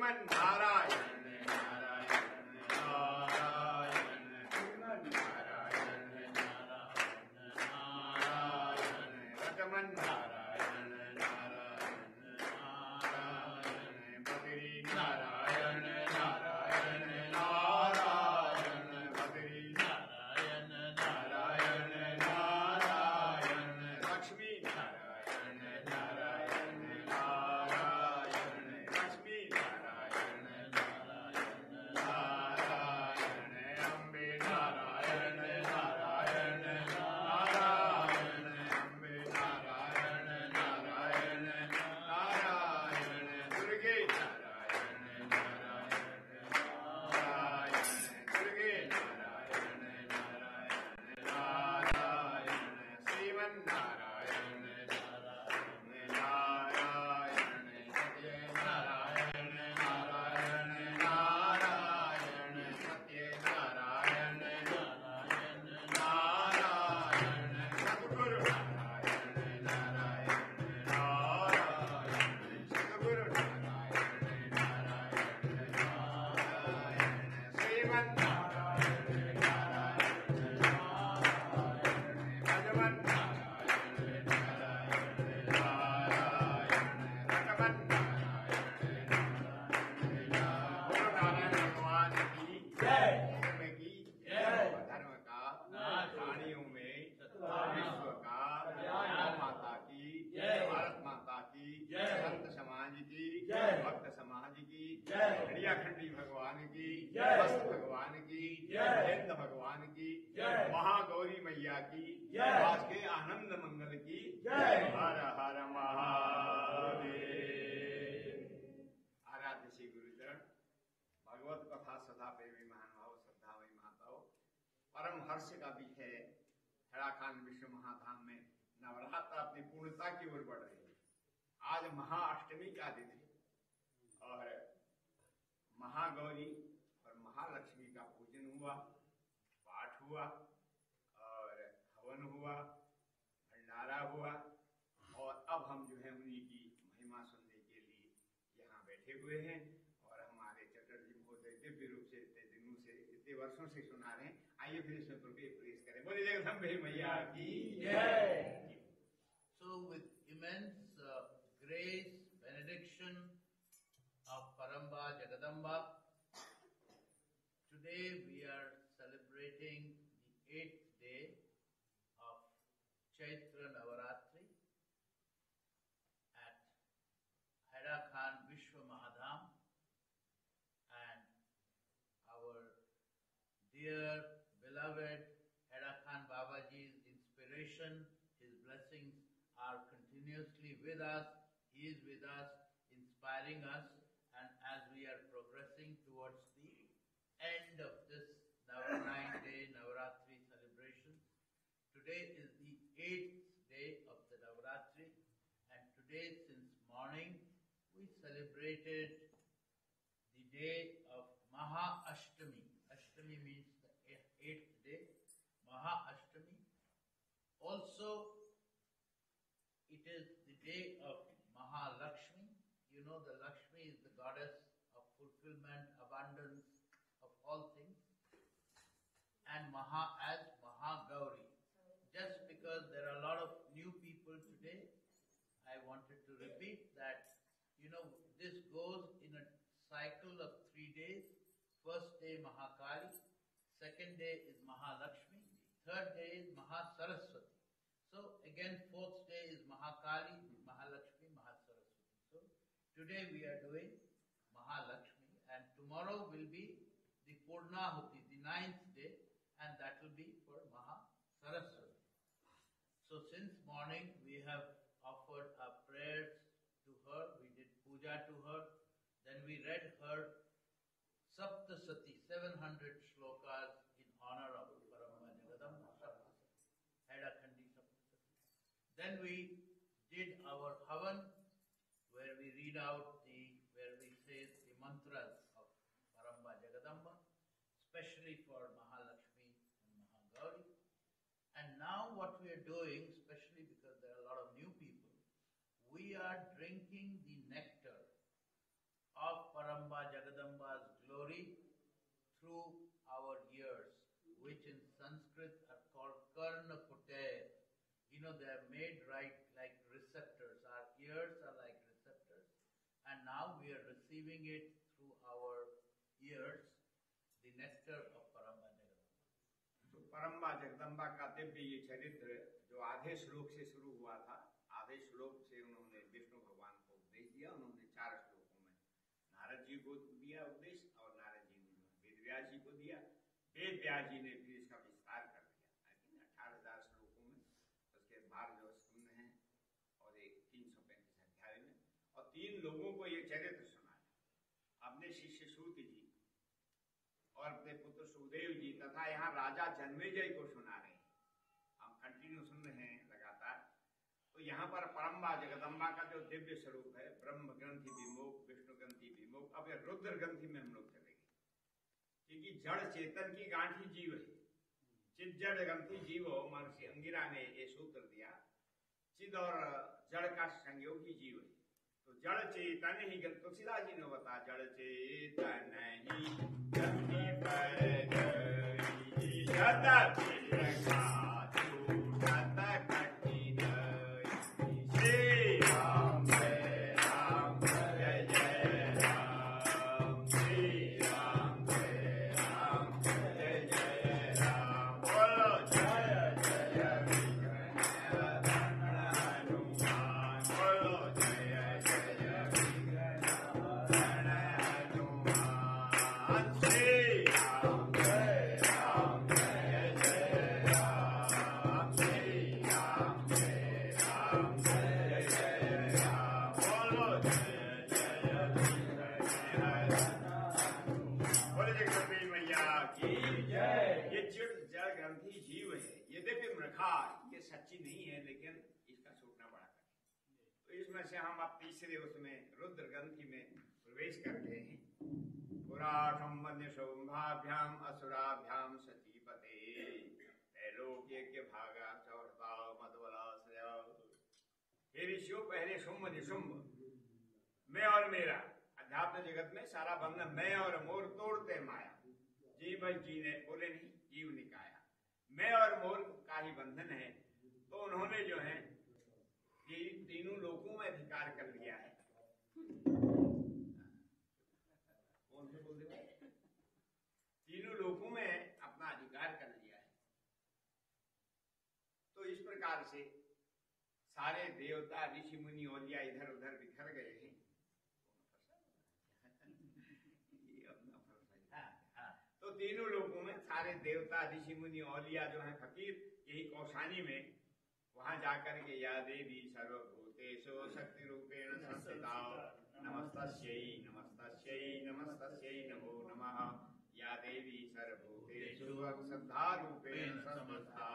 श्रीमन नारायण नारायण नारायण श्रीमन नारायण नारायण नारायण रजमन नारायण नारायण नारायण बद्री नारायण नारायण नारायण बद्री नारायण नारायण नारायण लक्ष्मी नारायण नारायण नारायण लक्ष्मी नारायण नारायण नारायण अम्बे नारायण नारायण नारायण अम्बे नारायण नारायण नारायण दुर्गे नारायण नारायण नारायण दुर्गे नारायण नारायण नारायण श्रीमन नारायण नारायण नारायण सत्य नारायण नारायण नारायण सत्य नारायण नारायण नारायण सद्गुरु नारायण नारायण नारायण सद्गुरु नारायण नारायण नारायण श्रीमन नारायण नारायण नारायण भगवन नारायण नारायण नारायण रघुवन नारायण नारायण गुरु नारायण भगवान की जय की धर्म का प्राणियों में विश्व का माता की भारत माता की संत समाज की भक्त समाज की खंडी भगवान की वस्त भगवान की हिंद भगवान की महागौरी मैया की आज के आनंद मंगल की हर हर महादेव। आराध्य श्री गुरुचरण भगवत कथा सदा प्रेमी महानुभाव श्रद्धामयी माताओं, परम हर्ष का विषय है हेड़ाखान विश्व महाधाम में नवरात्र अपनी पूर्णता की ओर बढ़ रही है। आज महाअष्टमी का दिन है और महागौरी और महालक्ष्मी का पूजन हुआ, पाठ हुआ और हवन हुआ, भंडारा हुआ और अब हम जो है उन्हीं की महिमा सुनने के लिए यहाँ बैठे हुए हैं और हमारे चटर्जी महोदय दिव्य रूप से इतने दिनों से इतने वर्षों से सुना रहे हैं। आइए फिर इसमें प्रवेश करें। बोलिए जगदम्बे मैया की जय। So with immense grace, benediction of Paramba Jagadamba, today we are celebrating the 8th day of Chaitra Navaratri at Hedakhan Vishwa Mahadham, and our dear beloved Hedakhan Babaji's inspiration, his blessings are continuously with us. He is with us, inspiring us, and as we are progressing towards the end of this 9-day Navaratri celebration, today is the 8th day of the Navaratri, and today since morning we celebrated the day of Maha Ashtami. Ashtami means the 8th day, Maha Ashtami. Also, it is the day of Mahalakshmi. You know, the Lakshmi is the goddess of fulfillment, abundance of all things, and Maha as Mahagauri. Just because there are a lot of new people today, I wanted to repeat that, you know, this goes in a cycle of 3 days. First day Mahakali, second day is Mahalakshmi, third day is Mahasaraswati. So again, fourth day is Mahakali, Mahalakshmi, Mahasaraswati. So today we are doing Mahalakshmi, and tomorrow will be the Purnahuti, the 9th day, and that will be for Mahasaraswati. So since morning we have offered our prayers to her, we did puja to her, then we read her Saptasati, 700 shlokas in honor of Paramba Jagadamba, Saptasati, Hedakhandi Saptasati. Then we did our Havan, where we read out where we say the mantras of Paramba Jagadamba, especially for Mahalakshmi and Mahagauri. And now what we are doing, especially because there are a lot of new people, we are drinking the nectar of Paramba Jagadamba's glory through our ears, which in Sanskrit are called karna puteh. You know, they are made right like receptors. Our ears are like receptors. And now we are receiving it through our ears, the nectar of Paramba Jagadamba. तो परम्बा जगदम्बा का दिव्य ये चरित्र जो आधे श्लोक से शुरू हुआ था, आधे श्लोक से उन्होंने विष्णु भगवान को उपदेश दिया। उन्होंने 4 श्लोकों में नारद जी को दिया उपदेश, और नारद जी ने वेद व्यास जी को दिया। वेद व्यास जी ने फिर इसका विस्तार कर दिया। आई थिंक 18,000 श्लोकों में, उसके 12 जो स्कंद हैं और एक 335 अध्याय में, और 3 लोगों को ये चरित्र सुनाया। अपने शिष्य सूत जी और अपने पुत्र सुखदेव जी तथा यहाँ राजा जन्मेजय को सुना रहे हैं। हम कंटिन्यू सुन रहे हैं लगातार। तो यहाँ पर परम्बा जगदम्बा का जो दिव्य स्वरूप है, ब्रह्म ग्रंथि विमुख, विष्णु ग्रंथि विमुख, अब ये रुद्र ग्रंथि में हम लोग चलेंगे, क्योंकि जड़ चेतन की गांठी जीव है। चिद जड़ ग्रंथि जीव हो, महर्षि अंगिरा ने ये सूत्र दिया। चिद और जड़ का संयोगी जीव है। तो जड़ चेतन ही, तुलसीदास जी ने बताया, जड़ चेतन ही धरती पर गई, यद्यपि रखा छूटत कठिन। श्री राम जय राम, जय जय राम। श्री राम जय राम, जय जय राम। बोलो जय जय विघ्न हनुमान। बोलो जय जय विघ्न हनुमान। श्री राम जय राम, जय जय राम। श्री राम जय राम, जय जय राम। बोलो जय जय विघ्न हनुमान। बोले जगदम्बे मैया की जय। ये चिड़ जड़ ग्रंथि जीव है, ये दिव्य मृखा, ये सच्ची नहीं है, लेकिन इसका छूटना बड़ा कठिन। तो इसमें से हम अब तीसरे उसमें रुद्र ग्रंथि में प्रवेश करते हैं। पुराठम वन्य शोभाभ्याम असुराभ्याम सतीपते, त्रैलोक्य के भागा चौड़ता मधुबलाश्रय। हे ऋषियों, पहले शुंभ निशुंभ, मैं और मेरा, अध्यात्म जगत में सारा बंधन मैं और मोर तोड़ते माया। जीव जी ने बोले नहीं, जीव निकाया, मैं और मोर का ही बंधन है। तो उन्होंने जो है ये तीनों लोकों में अधिकार कर लिया है। कौन से बोल रहे? तीनों लोकों में अपना अधिकार कर लिया है। तो इस प्रकार से सारे देवता ऋषि मुनि औलिया इधर उधर बिखर गए हैं। ये अपना फर्ज है। तो तीनों लोगों में सारे देवता ऋषि मुनि औलिया जो है फकीर, यही कौशानी में वहां जाकर के या देवी सर्वभूतेषु शक्ति रूपेण संस्थिता नमस्तस्यै नमस्तस्यै नमस्तस्यै नमो नमः। या देवी सर्वभूतेषु श्रद्धा रूपेण संस्थिता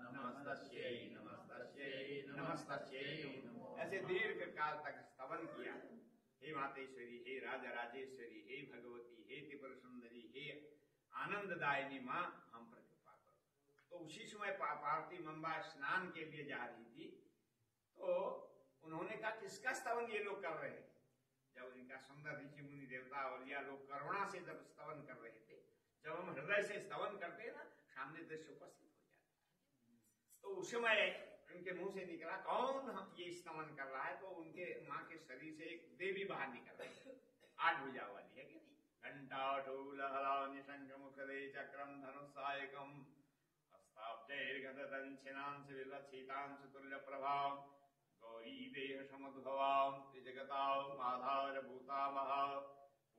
नमस्तस्यै नमस्तस्यै नमस्तस्यै। ऐसे दीर्घ काल तक स्तवन किया। हे मातेश्वरी, हे राजा राजेश्वरी, हे भगवती, हे त्रिपुर सुंदरी, हे आनंददायिनी माँ, हम पर कृपा करो। तो उसी समय पार्वती मंबा स्नान के लिए जा रही थी। तो उन्होंने कहा, किसका स्तवन ये लोग कर रहे हैं? जब इनका सुंदर ऋषि मुनि देवता औलिया लोग करुणा से जब स्तवन कर रहे थे, जब हम हृदय से स्तवन करते हैं ना, सामने दृश्य उपस्थित हो जाता है। तो उस समय उनके मुंह से निकला, कौन ये स्तवन कर रहा है? तो उनके माँ के शरीर से एक देवी बाहर निकल रही है, 8 भुजा वाली है कि नहीं। घंटा लहरा निशंक मुखदे चक्रम धनुषायकम हस्ताब्जैर्गदंशिनांश विलक्षितांश तुल्य प्रभाव गौरी देह समुद्भवाम त्रिजगतां आधार भूतामह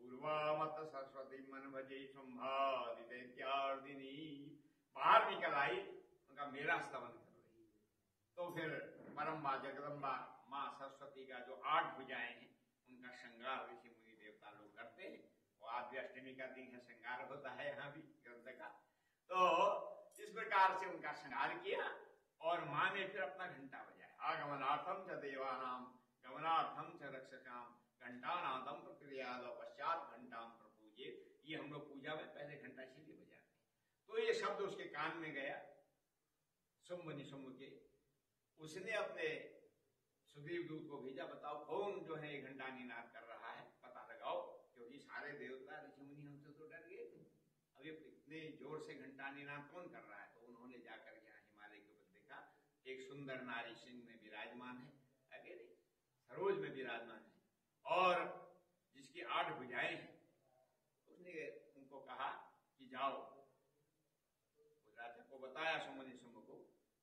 पूर्वा मत सरस्वती मन भजे संभादित्यार्दिनी। बाहर निकल आई, उनका मेरा स्तवन कर रही। तो फिर परम्बा जगदम्बा माँ सरस्वती का जो 8 भुजाएं हैं, उनका श्रृंगार ऋषि मुनि देवता लोग करते हैं। और आद्य अष्टमी का दिन है, श्रृंगार होता है यहाँ भी ग्रंथ का। तो इस प्रकार से उनका श्रृंगार किया, और माँ ने फिर अपना घंटा बजाया। आगमनार्थम च देवानाम गमनार्थम च रक्षकाम घंटानादम प्रक्रियाद पश्चात घंटाम प्रपूजे। ये हम लोग पूजा में पहले घंटा इसीलिए बजाते हैं। तो ये शब्द उसके कान में गया, शुंभ निशुंभ के। उसने अपने सुग्रीव दूत को भेजा, बताओ कौन जो है घंटा निनाद कर रहा है, पता लगाओ, क्योंकि सारे देवता ऋषि मुनि हमसे तो डर गए थे, अब ये इतने जोर से घंटा निनाद कौन कर रहा है। तो उन्होंने जाकर यहाँ हिमालय के ऊपर देखा, एक सुंदर नारी सिंह में विराजमान है, अकेले सरोज में विराजमान है, और जिसकी 8 भुजाएं हैं। उसने उनको कहा कि जाओ, उस राजा को बताया सुमुनि सुम को।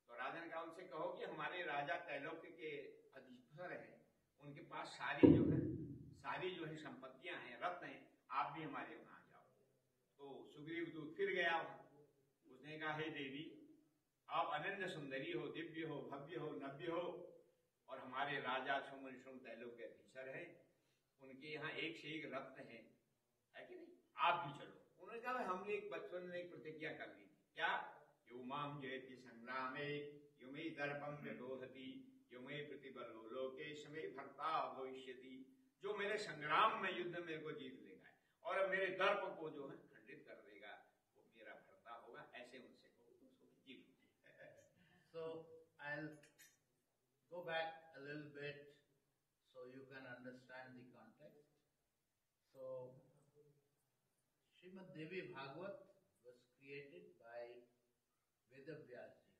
तो राजा ने कहा उनसे कहो कि हमारे राजा त्रैलोक्य के अधीश्वर हैं, उनके पास सारी जो है संपत्तियां हैं, रत्न हैं, आप भी हमारे वहां जाओ। तो सुग्रीव दूत फिर गया वहां। उसने कहा हे देवी, आप अनन्य सुंदरी हो, दिव्य हो, भव्य हो, नव्य हो, और हमारे राजा सुमुनि सुम त्रैलोक्य के अधीश्वर है, उनके यहाँ एक से एक रत्न है कि नहीं, आप भी चलो। उन्होंने कहा हमने एक बचपन में एक प्रतिज्ञा कर ली थी, क्या, युमाम जयति संग्रामे युमे दर्पम व्यदोहति युमे प्रतिबलो लोकेश में भर्ता भविष्यति। जो मेरे संग्राम में युद्ध में को जीत लेगा और अब मेरे दर्प को जो है खंडित कर देगा, वो मेरा भर्ता होगा। ऐसे उनसे को उसको जीत। So I'll go back a little bit so you can understand the context. So Srimad Devi Bhagavad was created by Vedavyas ji.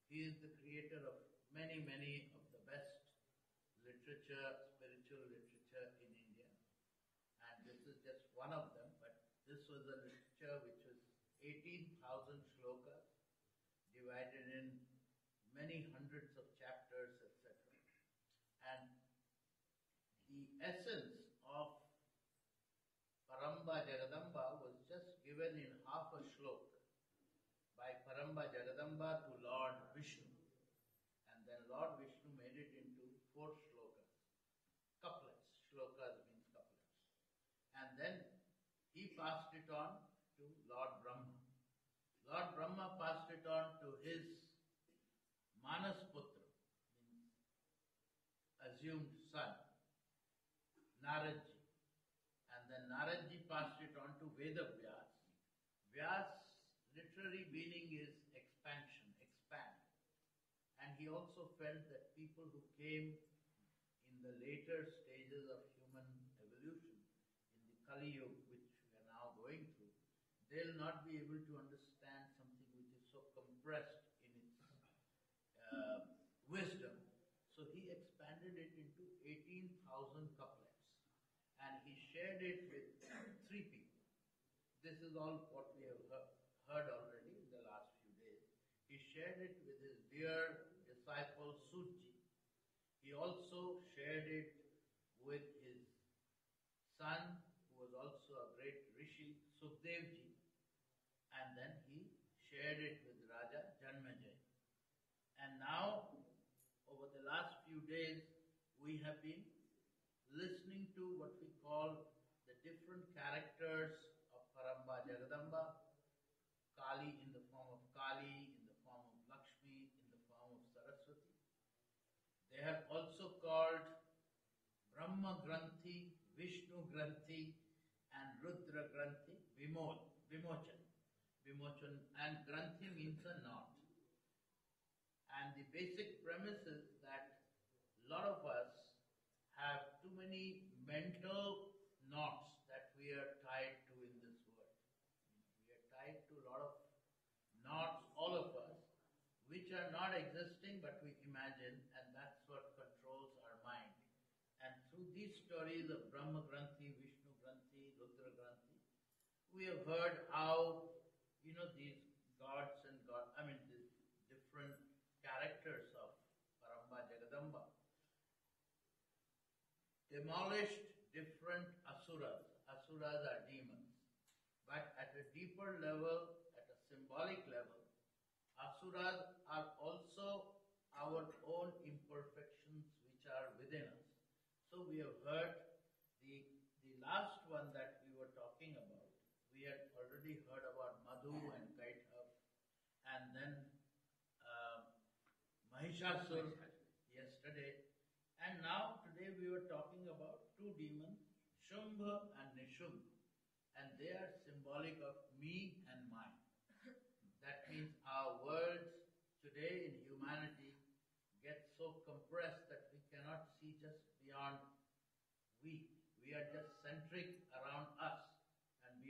He is the creator of many of the best literature, spiritual literature in India, and this is just one of them. But this was a literature which was 18,000 shlokas divided in many hundreds of chapters, etc. And the essence of Paramba Jagadamba was just given in half a shlok by Paramba Jagadamba to Lord Vishnu. And then Lord Vishnu made it into 4 shlokas. Couplets. Shlokas means couplets. And then he passed it on to Lord Brahma. Lord Brahma passed it on to his Manas Putra, means assumed son, Naradji. And then Naradji passed it on to Vedavyas. Vyas literary meaning is expansion, expand. And he also felt that people who came in the later stages of human evolution, in the Kali Yuga which we are now going through, they'll not be able to understand something which is so compressed in its wisdom. So he expanded it into 18,000 couplets. And he shared it with 3 people. This is all what we have heard already in the last few days. He shared it with his dear disciple Sujji. He also shared it with his son, who was also a great rishi, Sukhdevji. And then he shared it with Raja Janmejay. And now, over the last few days, we have been listening to what we call the different characters of Paramba Jagadamba, Kali in the form of Kali, in the form of Lakshmi, in the form of Saraswati. They have also called Brahma Granthi, Vishnu Granthi, and Rudra Granthi Vimochan. Vimochan, and Granthi means a knot. And the basic premise is that a lot of us have too many mental knots that we are tied to in this world. We are tied to a lot of knots, all of us, which are not existing but we imagine, and that's what controls our mind. And through these stories of Brahma Granthi, Vishnu Granthi, Rudra Granthi, we have heard how, these gods and these different characters of Paramba Jagadamba demolished different asuras. Asuras are demons. But at a deeper level, at a symbolic level, asuras are also our own imperfections which are within us. So we have heard the last one that we were talking about. We had already heard about Madhu and Kaithav, and then Mahishasur yesterday. And now today we were talking about 2 demons, Shumbha and Nishumbha. And they are symbolic of me and mine. That means our worlds today in humanity get so compressed that we cannot see just beyond we. We are just centric around us.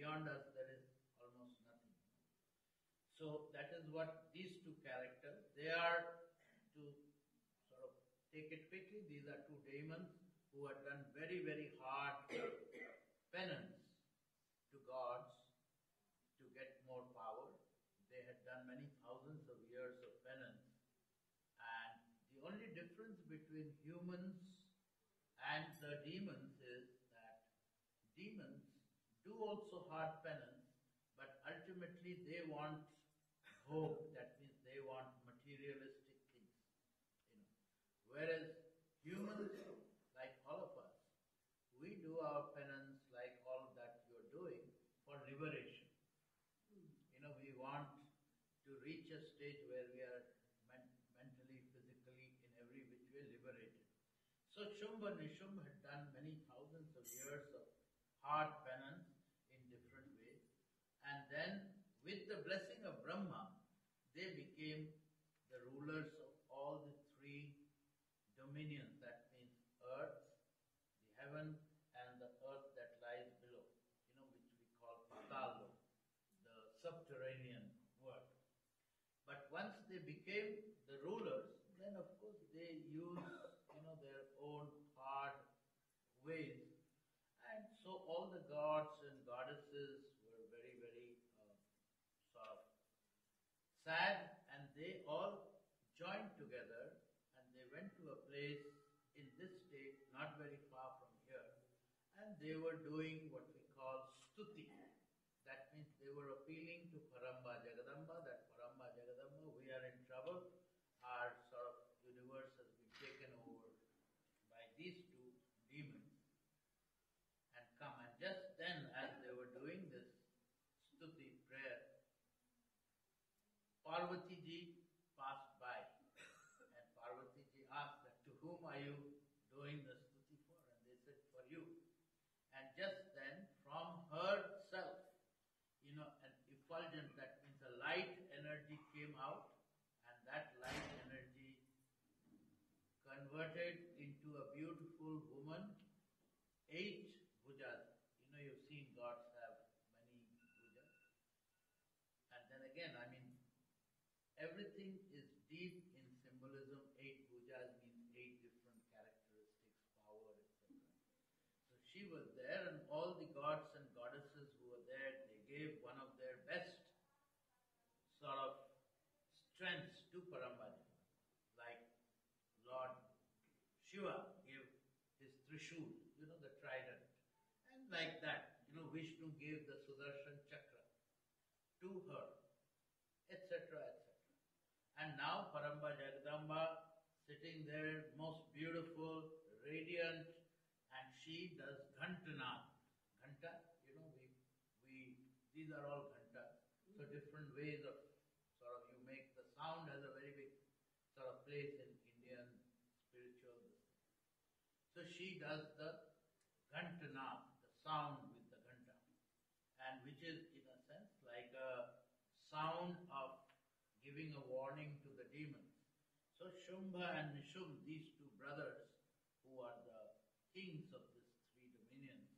beyond us there is almost nothing. So that is what these two characters, they are, to sort of take it quickly, these are two demons who had done very, very hard penance to gods to get more power. They had done many thousands of years of penance. And the only difference between humans and the demons is that demons do also hard penance, but ultimately they want hope. That means they want materialistic things. Whereas humans, like all of us, we do our penance like all that you're doing for liberation. We want to reach a stage where we are mentally, physically, in every which way liberated. So Shumbha and Nishumba had done many thousands of years of hard penance in different ways. And then with the blessing of Brahma, they became the rulers of all the three dominions. That means earth, the heaven, and the earth that lies below, which we call Patal, the subterranean world. But once they became the rulers, then of course they used, their own hard ways. And so all the gods and goddesses were very, very sort of sad, and they all joined together and they went to a place in this state, not very far from here, and they were doing what we call stuti. That means they were appealing to Paramba Jagadamba, that Paramba Jagadamba, we are in trouble, our sort of universe has been taken over by these two demons, and come. And just then, as they were doing this stuti prayer, Parvati ji passed by, and Parvati ji asked that, to whom are you doing the stuti for? And they said, for you. And just then, from herself, an effulgent, that means a light energy came out, and that light energy converted into a beautiful woman, 8 bhujas. You've seen gods have many bhujas. And then again, everything is deep in symbolism. 8 bhujas means 8 different characteristics, power, etc. So she was there, and all the gods and goddesses who were there, they gave one of their best sort of strengths to Parambhajana. Like Lord Shiva gave his Trishul, the trident. And like that, Vishnu gave the Sudarshan Chakra to her, etc., etc. And now Paramba Jagadamba sitting there, most beautiful, radiant, and she does Ghantanath. Ghanta, these are all ghantas. So different ways of sort of, you make the sound has a very big sort of place in Indian spiritual. So she does the Ghantanath, the sound with the ghanta, and which is in a sense like a sound of giving a warning to the demons. So Shumbha and Nishum, these two brothers who are the kings of these 3 dominions,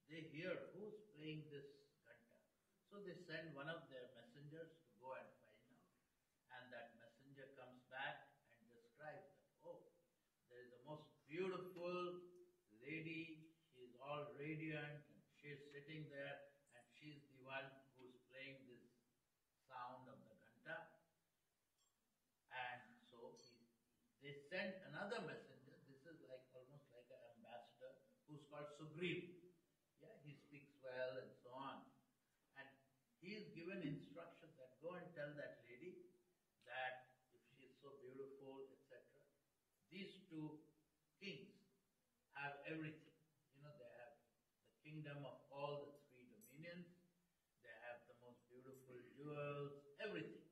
they hear who's playing this ghanta. So they send one of their messengers to go and find out. And that messenger comes back and describes that, oh, there is a most beautiful lady, she is all radiant, and she is sitting there, and she is the one who is playing this sound of the ghanta. And so they sent another messenger. This is like almost like an ambassador who's called Sugriv. Yeah, he speaks well and so on. And he is given instructions that go and tell that lady that if she is so beautiful, etc. These 2 kings have everything. They have the kingdom of all the 3 dominions. They have the most beautiful jewels, everything.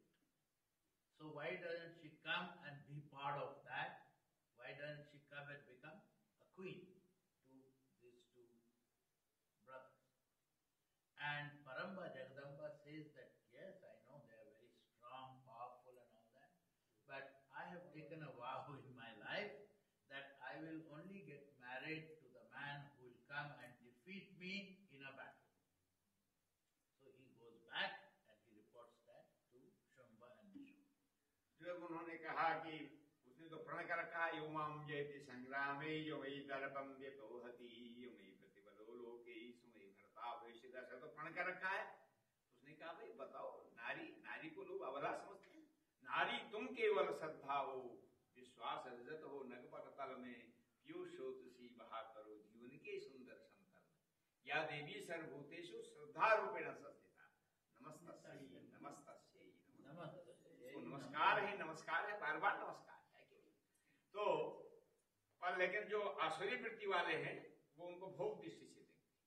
So why doesn't she come and be part of that? Why doesn't she come and become a queen to these 2 brothers? And Paramba Jagadamba says that, yes, I know they are very strong, powerful and all that, but I have taken a vow in my life that I will only get married to the man who will come and defeat me in a battle. उन्होंने कहा कि उसने तो प्रण कर रखा है, यो माम जयति संग्रामे यो मई दर्पम व्यतोहति यो मई प्रतिबलो लोके सुमई भरता भविष्य, तो प्रण कर रखा है। उसने कहा भाई बताओ, नारी को लोग अबला समझते हैं, नारी तुम केवल श्रद्धा हो, विश्वास रजत हो, नगपट तल में पीयूषोत सी बहा करो जीवन के सुंदर संतल, या देवी सर्वभूतेषु श्रद्धा रूपेण संस्थिता, नमस्तस्यै नमस्तस्यै नमस्तस्यै। तो नमस्कार है, बार बार नमस्कार है कि नहीं? तो पर लेकिन जो आसुरी वृत्ति वाले हैं वो उनको भोग दृष्टि से देखते हैं,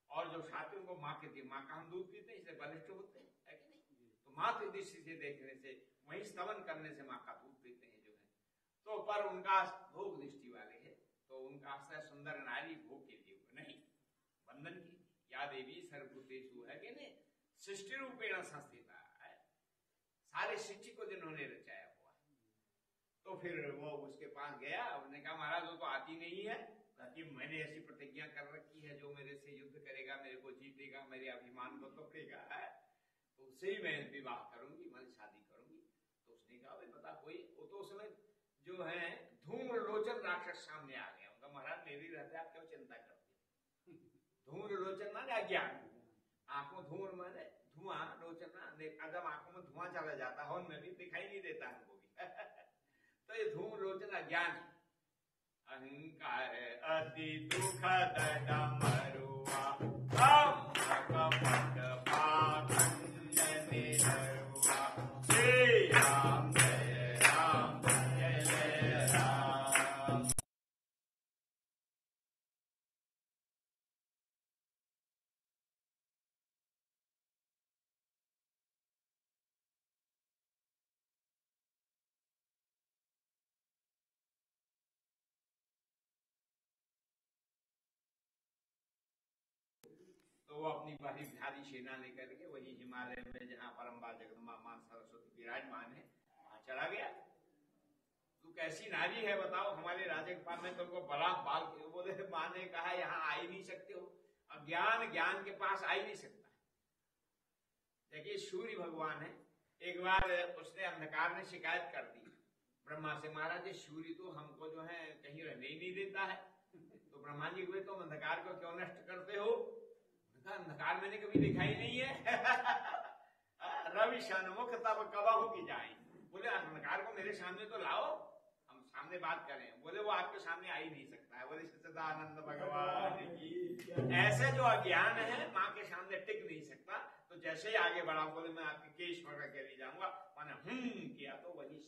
और जो साथी उनको माँ के माँ का हम दूध पीते हैं इसलिए बलिष्ठ होते हैं, है कि नहीं? तो माँ की दृष्टि से देखने से, वही स्तवन करने से माँ का दूध पीते हैं जो है, तो पर उनका भोग दृष्टि वाले है, तो उनका आश्रय सुंदर नारी भोग के लिए नहीं, बंधन की, या देवी सर्वभूतेषु, है कि नहीं, सृष्टि रूपेण संस्थिता है, सारे सृष्टि को जिन्होंने रचाया हुआ है। तो फिर वो उसके पास गया, उसने कहा महाराज वो तो आती नहीं है, कि मैंने ऐसी प्रतिज्ञा कर रखी है, जो मेरे से युद्ध करेगा मेरे को जीतेगा, मेरे अभिमान को तोड़ेगा, है तो उससे ही मैं विवाह करूंगी, मैं शादी करूंगी। तो उसने कहा भाई बता कोई, वो तो उसमें जो है धूम्रलोचन राक्षस सामने आ गया, उनका महाराज मेरी रहते आप क्यों चिंता करते हैं? धूम्रलोचन माने अज्ञान, आंखों धूम्र माने धुआं, लोचन अगर आंखों में धुआं चला जाता है उनमें भी दिखाई नहीं देता हमको भी तो ये धूम्रलोचन अज्ञान, अहंकार अति दुखद डमरुआ कपट पाखंड निरुआ, श्री राम जय राम जय जय राम। तो वो अपनी बड़ी भारी सेना लेकर के वही हिमालय में जहाँ परम्बा जगदम्बा मां सरस्वती विराजमान है वहां चला गया। तू कैसी नारी है बताओ, हमारे राजा के पास में तुमको बड़ा बाल, बोले मां ने कहा यहाँ आ ही नहीं सकते हो, अज्ञान ज्ञान के पास आ ही नहीं सकता। देखिए सूर्य भगवान है, एक बार उसने अंधकार ने शिकायत कर दी ब्रह्मा से, महाराज सूर्य तो हमको जो है कहीं रहने ही नहीं देता है। तो ब्रह्मा जी हुए तुम अंधकार को क्यों नष्ट करते हो? अंधकार मैंने कभी देखा ही नहीं है रवि सन्मुख तब कबहू की जाए, बोले अंधकार को मेरे सामने तो लाओ, हम सामने बात करें। बोले वो आपके सामने आ ही नहीं सकता है। बोले सच्चिदानंद भगवान की, ऐसे जो अज्ञान है माँ के सामने टिक नहीं सकता। तो जैसे ही आगे बढ़ा, बोले मैं आपके केश पकड़ के ले जाऊंगा, मैंने किया तो वही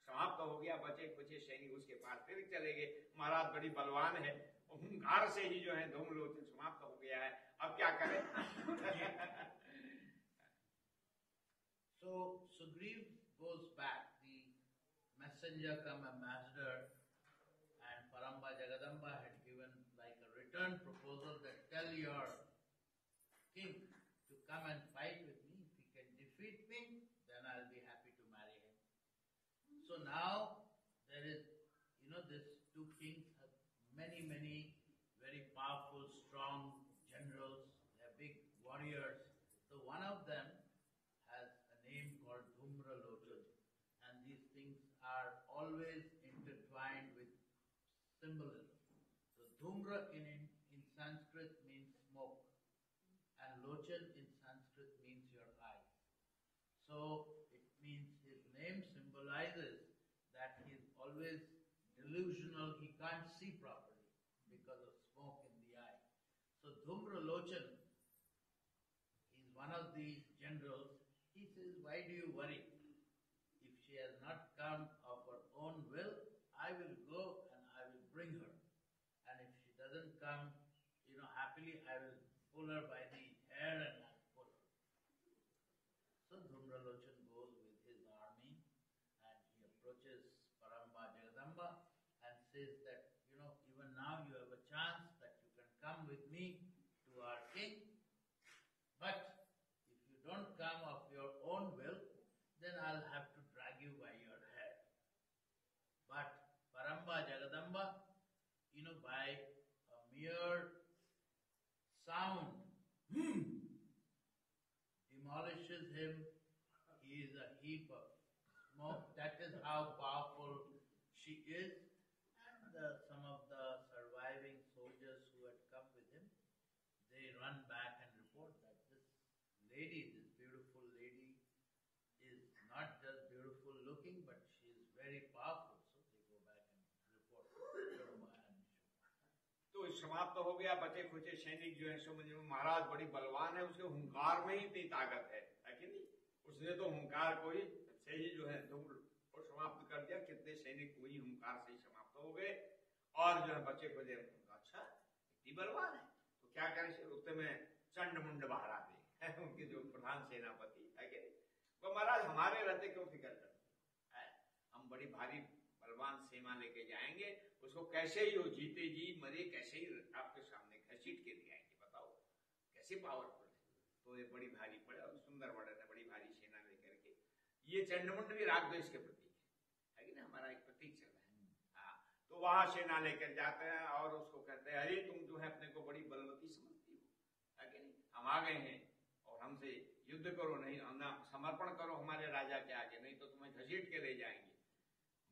समाप्त हो गया। बचे कुछ सैनिक उसके पास फिर चले गए, महाराज बड़ी बलवान है, हुंकार से ही जो है धूम्रलोचन समाप्त हो गया है, अब क्या करें? So Sugriv goes back. The messenger come ambassador, and Paramba Jagadamba had given like a return proposal that tell your king to come and fight with me. If he can defeat me, then I'll be happy to marry him. So now there is, these two kings have many very powerful, strong generals. They are big warriors. So one of them has a name called Dhumralochana, and these things are always intertwined with symbolism. So Dhumra in Sanskrit means smoke, and Lochan in Sanskrit means your eyes. So it means his name symbolizes that he is always delusional, he can't see properly because of smoke in the eye. So Dhumralochan is one of the generals. He says, why do you worry? If she has not come of her own will, I will go and I will bring her. And if she doesn't come, happily, I will pull her by the hair and I'll pull her. So Dhumralochan goes with his army and he approaches Paramba Jagadamba and says that, even now you have a chance that you can come with me to our king, but if you don't come of your own will, then I'll have to drag you by your hair. But Paramba Jagadamba, by a mere sound, demolishes him. He is a heap of That is how powerful she is. And some of the surviving soldiers who had come with him, they run back and report that this lady, this beautiful lady, is not just beautiful looking, but she is very powerful. So they go back and report Shumba and Nishumba. तो समाप्त हो गया। बचे खुचे सैनिक जो है सो मुझे महाराज बड़ी बलवान है, उसके हुंकार में ही इतनी ताकत है कि नहीं? उसने तो हुंकार को ही से ही जो है धूल और समाप्त कर दिया। कितने सैनिक वही हुंकार से ही समाप्त हो गए। और जो है बचे खुचे, अच्छा इतनी बलवान है तो क्या करें? उतने में चंड मुंड बाहर आ गए, उनके जो प्रधान सेनापति है कि नहीं? वो महाराज हमारे रहते क्यों फिक्र करते हैं? हम बड़ी भारी बलवान सेना लेके जाएंगे, उसको कैसे ही हो, जीते जी मरे कैसे ही आपके सामने घसीट के ले आएंगे, बताओ कैसे पावरफुल है। तो ये बड़ी भारी पड़े और सुंदर वर्णन है, बड़ी भारी सेना लेकर के। ये चंडमुंड भी राग द्वेष के प्रतीक है कि ना, हमारा एक प्रतीक चल रहा है। हाँ, तो वहां सेना लेकर जाते हैं और उसको कहते हैं, अरे तुम जो है अपने को बड़ी बलवती समझती हो, है कि नहीं? हम आ गए हैं और हमसे युद्ध करो, नहीं ना समर्पण करो हमारे राजा के आगे, नहीं तो तुम्हें घसीट के ले जाएंगे।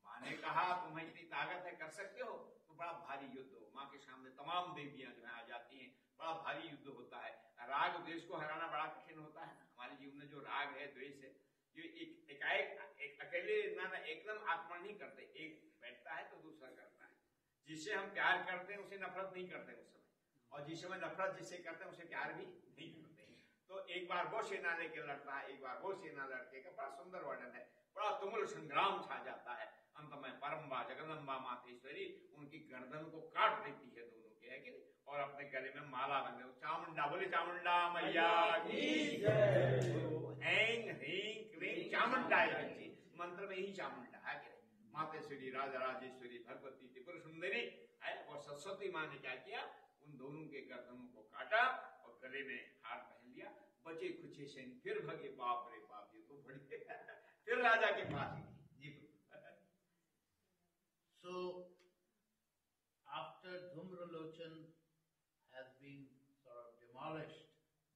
माँ ने कहा तुम्हें इतनी ताकत है, कर सकते हो, तो बड़ा भारी युद्ध हो। माँ के सामने तमाम देवियां जो है आ जाती हैं, बड़ा भारी युद्ध होता है। राग द्वेष को हराना बड़ा कठिन होता है ना। हमारे जीवन में जो राग है, द्वेष है, ये एक अकेले ना एकदम आक्रमण नहीं करते, एक बैठता है तो दूसरा करता है। जिससे हम प्यार करते हैं उसे नफरत नहीं करते उस समय, और जिस समय नफरत जिससे करते हैं उसे प्यार भी नहीं करते। तो एक बार वो सेना लेके लड़ता है, एक बार वो सेना लड़के का बड़ा सुंदर वर्णन है। बड़ा तुमुल संग्राम छा जाता है। अंत में परम्बा जगदम्बा मातेश्वरी उनकी गर्दन को काट देती है दोनों के, है कि नहीं? और अपने गले में माला बंधे। चामुंडा, बोले चामुंडा मैया की जय। ऐं ह्रीं क्लीं चामुंडाय बच्ची, मंत्र में ही चामुंडा है कि नहीं? मातेश्वरी, राजा राजेश्वरी, भगवती, त्रिपुर सुंदरी है। और सरस्वती माँ ने क्या किया? उन दोनों के गर्दनों को काटा और गले में हार पहन लिया। बचे खुचे सैनिक फिर भगे, बाप रे बाप, ये तो बड़ी फिर राजा के पास ही जी। So, after Dhumralochan has been sort of demolished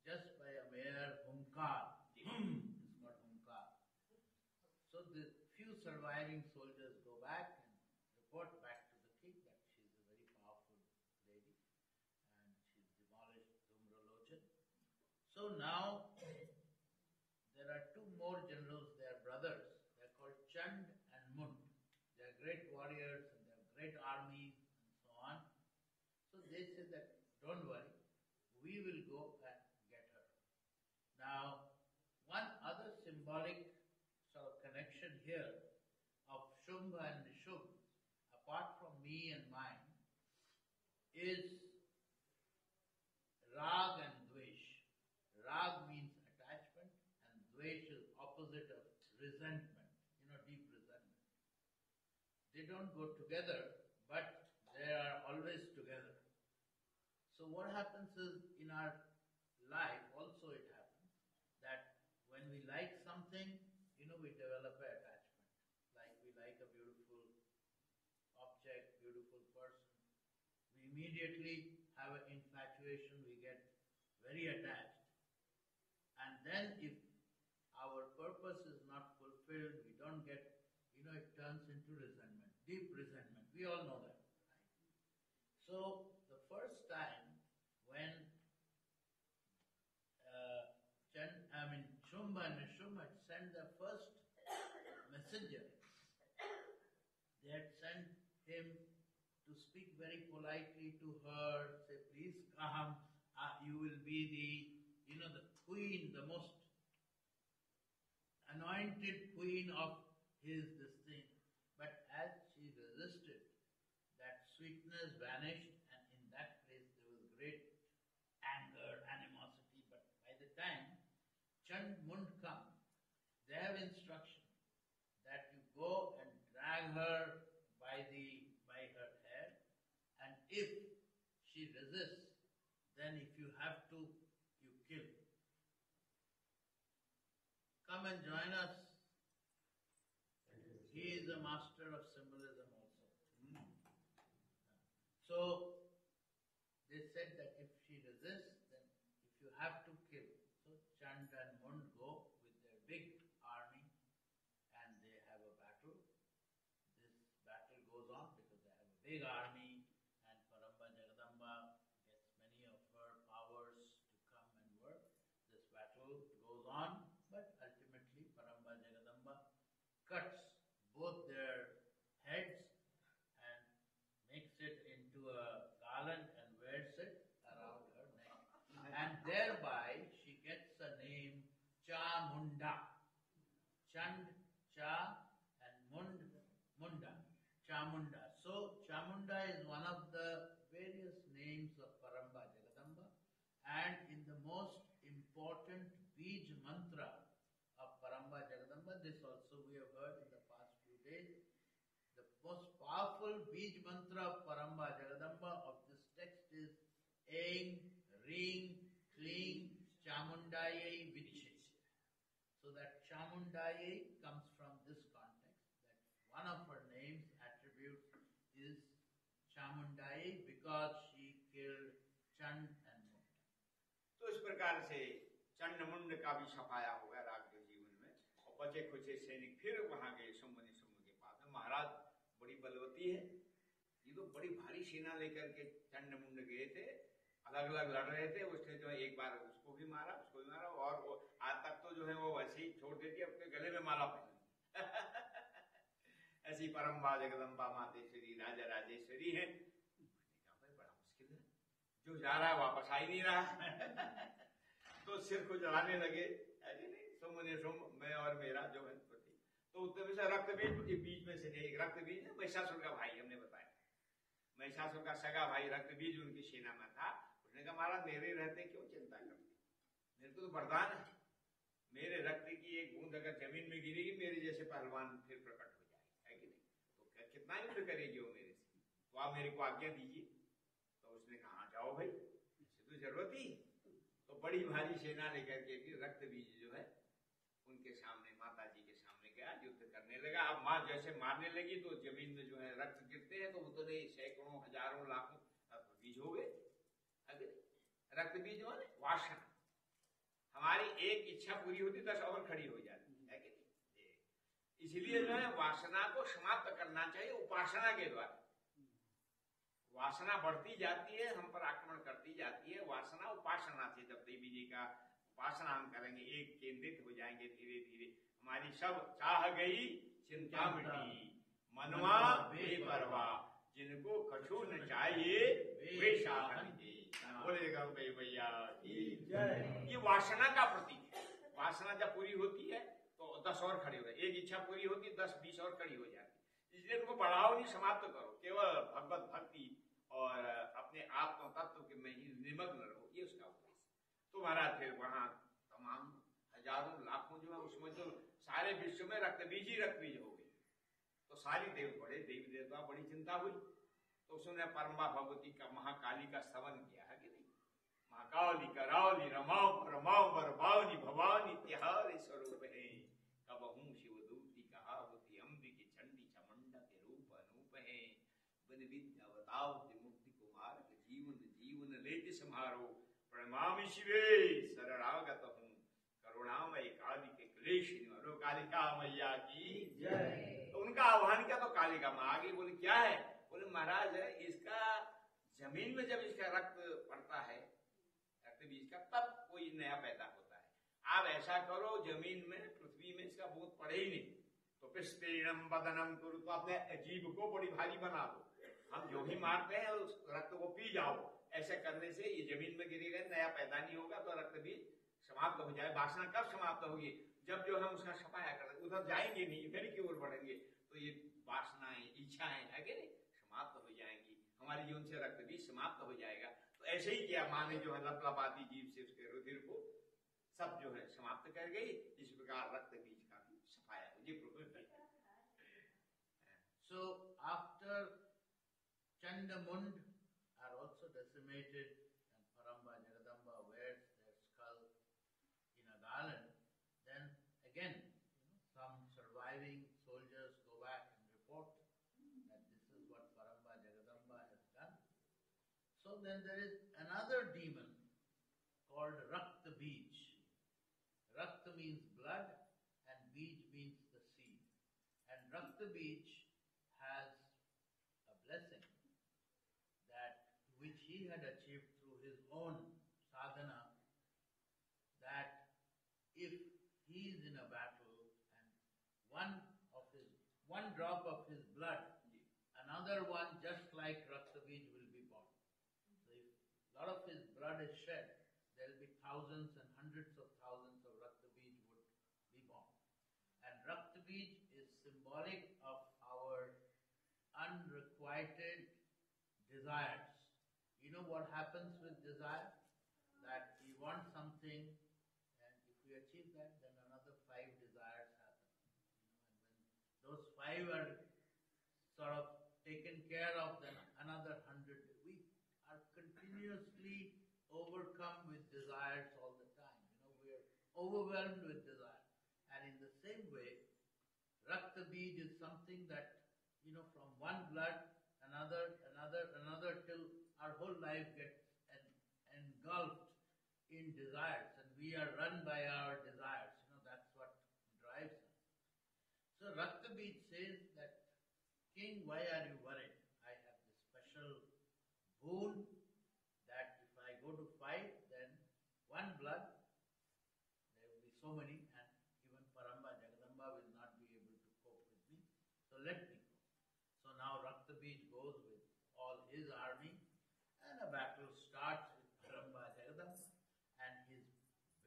just by a mere hunkar, it's called hunkar. So the few surviving soldiers go back and report back to the king that she's a very powerful lady and she's demolished Dhumralochan. So now there are two more generals, they are brothers, they are called Chand and Mund. They are great warriors and they have great armies and so on. So they say that don't worry, we will go and get her. Now, one other symbolic sort of connection here of Shumba and Nishumba, apart from me and mine, is Rag and Dvesh. Rag means attachment and Dvesh is opposite of resentment, deep resentment. They don't go together, but they are always together. So what happens is, in our life also it happens that when we like something, we develop an attachment. Like we like a beautiful object, beautiful person, we immediately have an infatuation, we get very attached. And then if our purpose is not fulfilled, we don't get, it turns into resentment, deep resentment. We all know that, right? So the first time when Shumba and Nishumba had sent their first messenger, they had sent him to speak very politely to her, say, please come, you will be the queen, the most anointed queen of this thing. But as she resisted, that sweetness vanished, and in that place there was great anger, animosity. But by the time Chand Mund come, they have instruction that you go and drag her by her hair, and if she resists, then if you have to, you kill. Come and join us. He is a master of symbolism also. So they said that if she resists, then if you have to kill. So Chand and Mund go with their big army and they have a big army, and Paramba Jagadamba gets many of her powers to come and work. This battle goes on, but ultimately Paramba Jagadamba cuts both their heads and makes it into a garland and wears it around her neck. And thereby she gets the name Chamunda. Chand, Cha, and Munda. Chamunda. So Chamunda is one of the various names of Paramba Jagadamba, and in the most important Bij mantra of Paramba Jagadamba, this also we have heard in the past few days. The most powerful Bij mantra of Paramba Jagadamba of this text is Aing, Ring, Kling, Chamundaye Viche. So that Chamundaye comes from this context, that one of her names, attributes, is Chamundaye because she killed Chand and Munda. तो इस प्रकार से चंड मुंड का भी सफाया हो गया राग के जीवन में, और बचे खुचे सैनिक फिर वहां गए शंभु के पास में। महाराज बड़ी बलवती है, ये तो बड़ी भारी सेना लेकर के चंड मुंड गए थे, अलग अलग लड़ रहे थे। उसने जो है एक बार उसको भी मारा, और वो आज तक तो जो है वो वैसे ही छोड़ देती, अपने गले में माला पहन ऐसी परम्बा जगदम्बा मातेश्वरी राजा राजेश्वरी है। भाई बड़ा मुश्किल है, जो जा रहा है वापस आ ही नहीं रहा तो सिर को जलाने लगे, ऐसे नहीं सुम मैं और मेरा जो है पति। तो उत्तर से रक्त बीज में से एक रक्त बीज है, महिषासुर का भाई, हमने बताया महिषासुर का सगा भाई रक्त बीज उनकी सेना में था। उसने कहा महाराज मेरे रहते क्यों चिंता करते, मेरे को तो वरदान है, मेरे रक्त की एक बूंद अगर जमीन में गिरेगी मेरे जैसे पहलवान फिर प्रकट हो जाएगा, है कि नहीं? तो कितना युद्ध करेगी वो मेरे से, तो आप मेरे को आज्ञा दीजिए। तो उसने कहा जाओ भाई, इससे तो जरूरत ही। तो बड़ी भारी सेना लेकर के रक्त बीज जो है उनके सामने, माता जी के सामने गया, युद्ध करने लगा। अब माँ जैसे मारने लगी तो जमीन में जो है रक्त गिरते हैं, तो वो तो नहीं सैकड़ों हजारों लाखों रक्त बीज हो गए। रक्त बीज माने वासना, हमारी एक इच्छा पूरी होती 10 और खड़ी हो जाती है कि नहीं? इसलिए जो है वासना को समाप्त करना चाहिए उपासना के द्वारा। वासना बढ़ती जाती है, हम पर आक्रमण करती जाती है। वासना उपासना से, जब देवी जी का उपासना हम करेंगे, एक केंद्रित हो जाएंगे धीरे धीरे, हमारी सब चाह गई चिंता मिटी, मनवा बेपरवाह, जिनको कछु न चाहिए वे शाह निजे। बोलेगा भैया ये वासना का प्रतीक है। वासना जब पूरी होती है तो 10 और खड़ी हो जाए, एक इच्छा पूरी होती है 10-20 और खड़ी हो जाती। इसलिए उनको बढ़ाओ नहीं, समाप्त करो, केवल भगवत भक्ति और अपने आत्म तत्व के में ही निमग्न रहो, ये उसका उद्देश्य। तो महाराज फिर वहां तमाम हजारों लाखों जो है उसमें तो सारे विश्व में रक्त बीज ही रक्त बीज हो गए। तो सारी देवी देवता बड़ी चिंता हुई। तो उसने परम्बा भगवती का, महाकाली का स्तवन किया है कि नहीं? महाकाली करावली रमाओ परमाओ बरबावनी भवानी तिहार स्वरूप है, कबहू शिवदूती कहावती अंबिके चंडी चामुंडा के रूप अनूप है, बन विद्या बताओ मुक्ति कुमार जीवन जीवन लेति समारो, प्रणमामि शिवे शरणागत हूँ, करुणामय काली के क्लेश निवारो। कालिका मैया की जय। तो उनका आह्वान किया तो कालिका माँ आगे बोली क्या है? बोले महाराज इसका जमीन में जब इसका रक्त पड़ता है, रक्त बीज का, तब कोई नया पैदा होता है। आप ऐसा करो जमीन में, पृथ्वी में इसका बूंद पड़े ही नहीं, तो पिस्तीर्णम बदनम करो, तो अपने जीभ को बड़ी भारी बना दो, हम जो भी मारते हैं उस रक्त को पी जाओ। ऐसे करने से ये जमीन में गिरेगा, नया पैदा नहीं होगा, तो रक्त बीज समाप्त हो जाए। वासना कब समाप्त होगी? जब जो हम उसका सफाया करेंगे, उधर जाएंगे नहीं, इधर की ओर बढ़ेंगे, तो ये वासनाएं इच्छाएं है कि नहीं समाप्त हो जाएंगी, हमारे जीवन से रक्त बीज समाप्त हो जाएगा। तो ऐसे ही किया माँ ने, जो है लपलपाती जीव से उसके रुधिर को सब जो है समाप्त कर गई। इस प्रकार रक्त बीज का भी सफाया हो जी। So after Chandamund are also decimated and Paramba Jagadamba wears their skull in a garland, then again some surviving soldiers go back and report that this is what Paramba Jagadamba has done. So then there is another demon called Rakta Bij. Rakta means blood and Bij means the seed. And Rakta Bij has a blessing he is in a battle and one drop of his blood, another one just like Raktabij will be born. So if a lot of his blood is shed, there will be thousands and hundreds of thousands of Raktabij would be born. And Raktabij is symbolic of our unrequited desires. You know what happens with desire? That we want something, and if we achieve that, then another 5 desires happen. And when those 5 are sort of taken care of, then another 100. We are continuously overcome with desires all the time. We are overwhelmed with desire. And in the same way, Raktabij is something that, from one blood, another, till our whole life gets engulfed in desires, and we are run by our desires. That's what drives us. So Raktabij says that, King, why are you worried? I have this special boon that if I go to fight, then one blood, there will be so many, and even Paramba Jagadamba will not be able to cope with me. So let me go. So now Raktabij goes with all his army, and a battle starts with Paramba Jagadamba, and his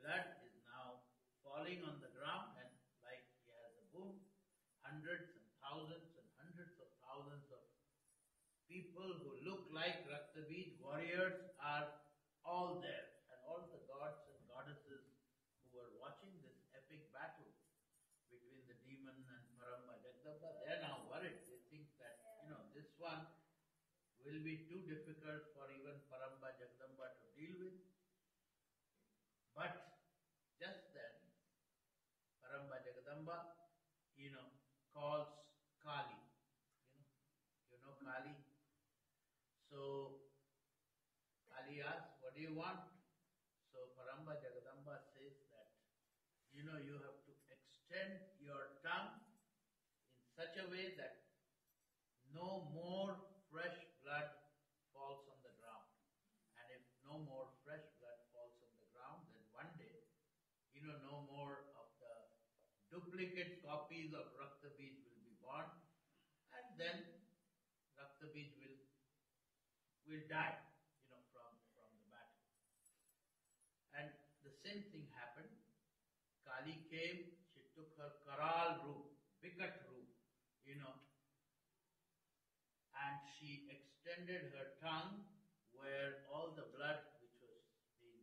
blood is now falling on the ground, and like he has a boom, hundreds and thousands and hundreds of thousands of people who look like Raktabij warriors are all there, and all the gods and goddesses who were watching this epic battle between the demon and Paramba Jagadamba, they are now worried. They think that, this one will be too difficult for even Paramba Jagadamba to deal with. But just then, Paramba Jagadamba, calls Kali. You know Kali? So Kali asks, what do you want? So Paramba Jagadamba says that, you have to extend your tongue in such a way that no more fresh blood falls on the ground. And if no more fresh blood falls on the ground, then one day, no more of the duplicate copies of Raktabij will be born, and then Raktabij will die, from the battle. And the same thing happened. Kali came, she took her Karal roop, Bikat roop, and she extended her tongue where all the blood which was being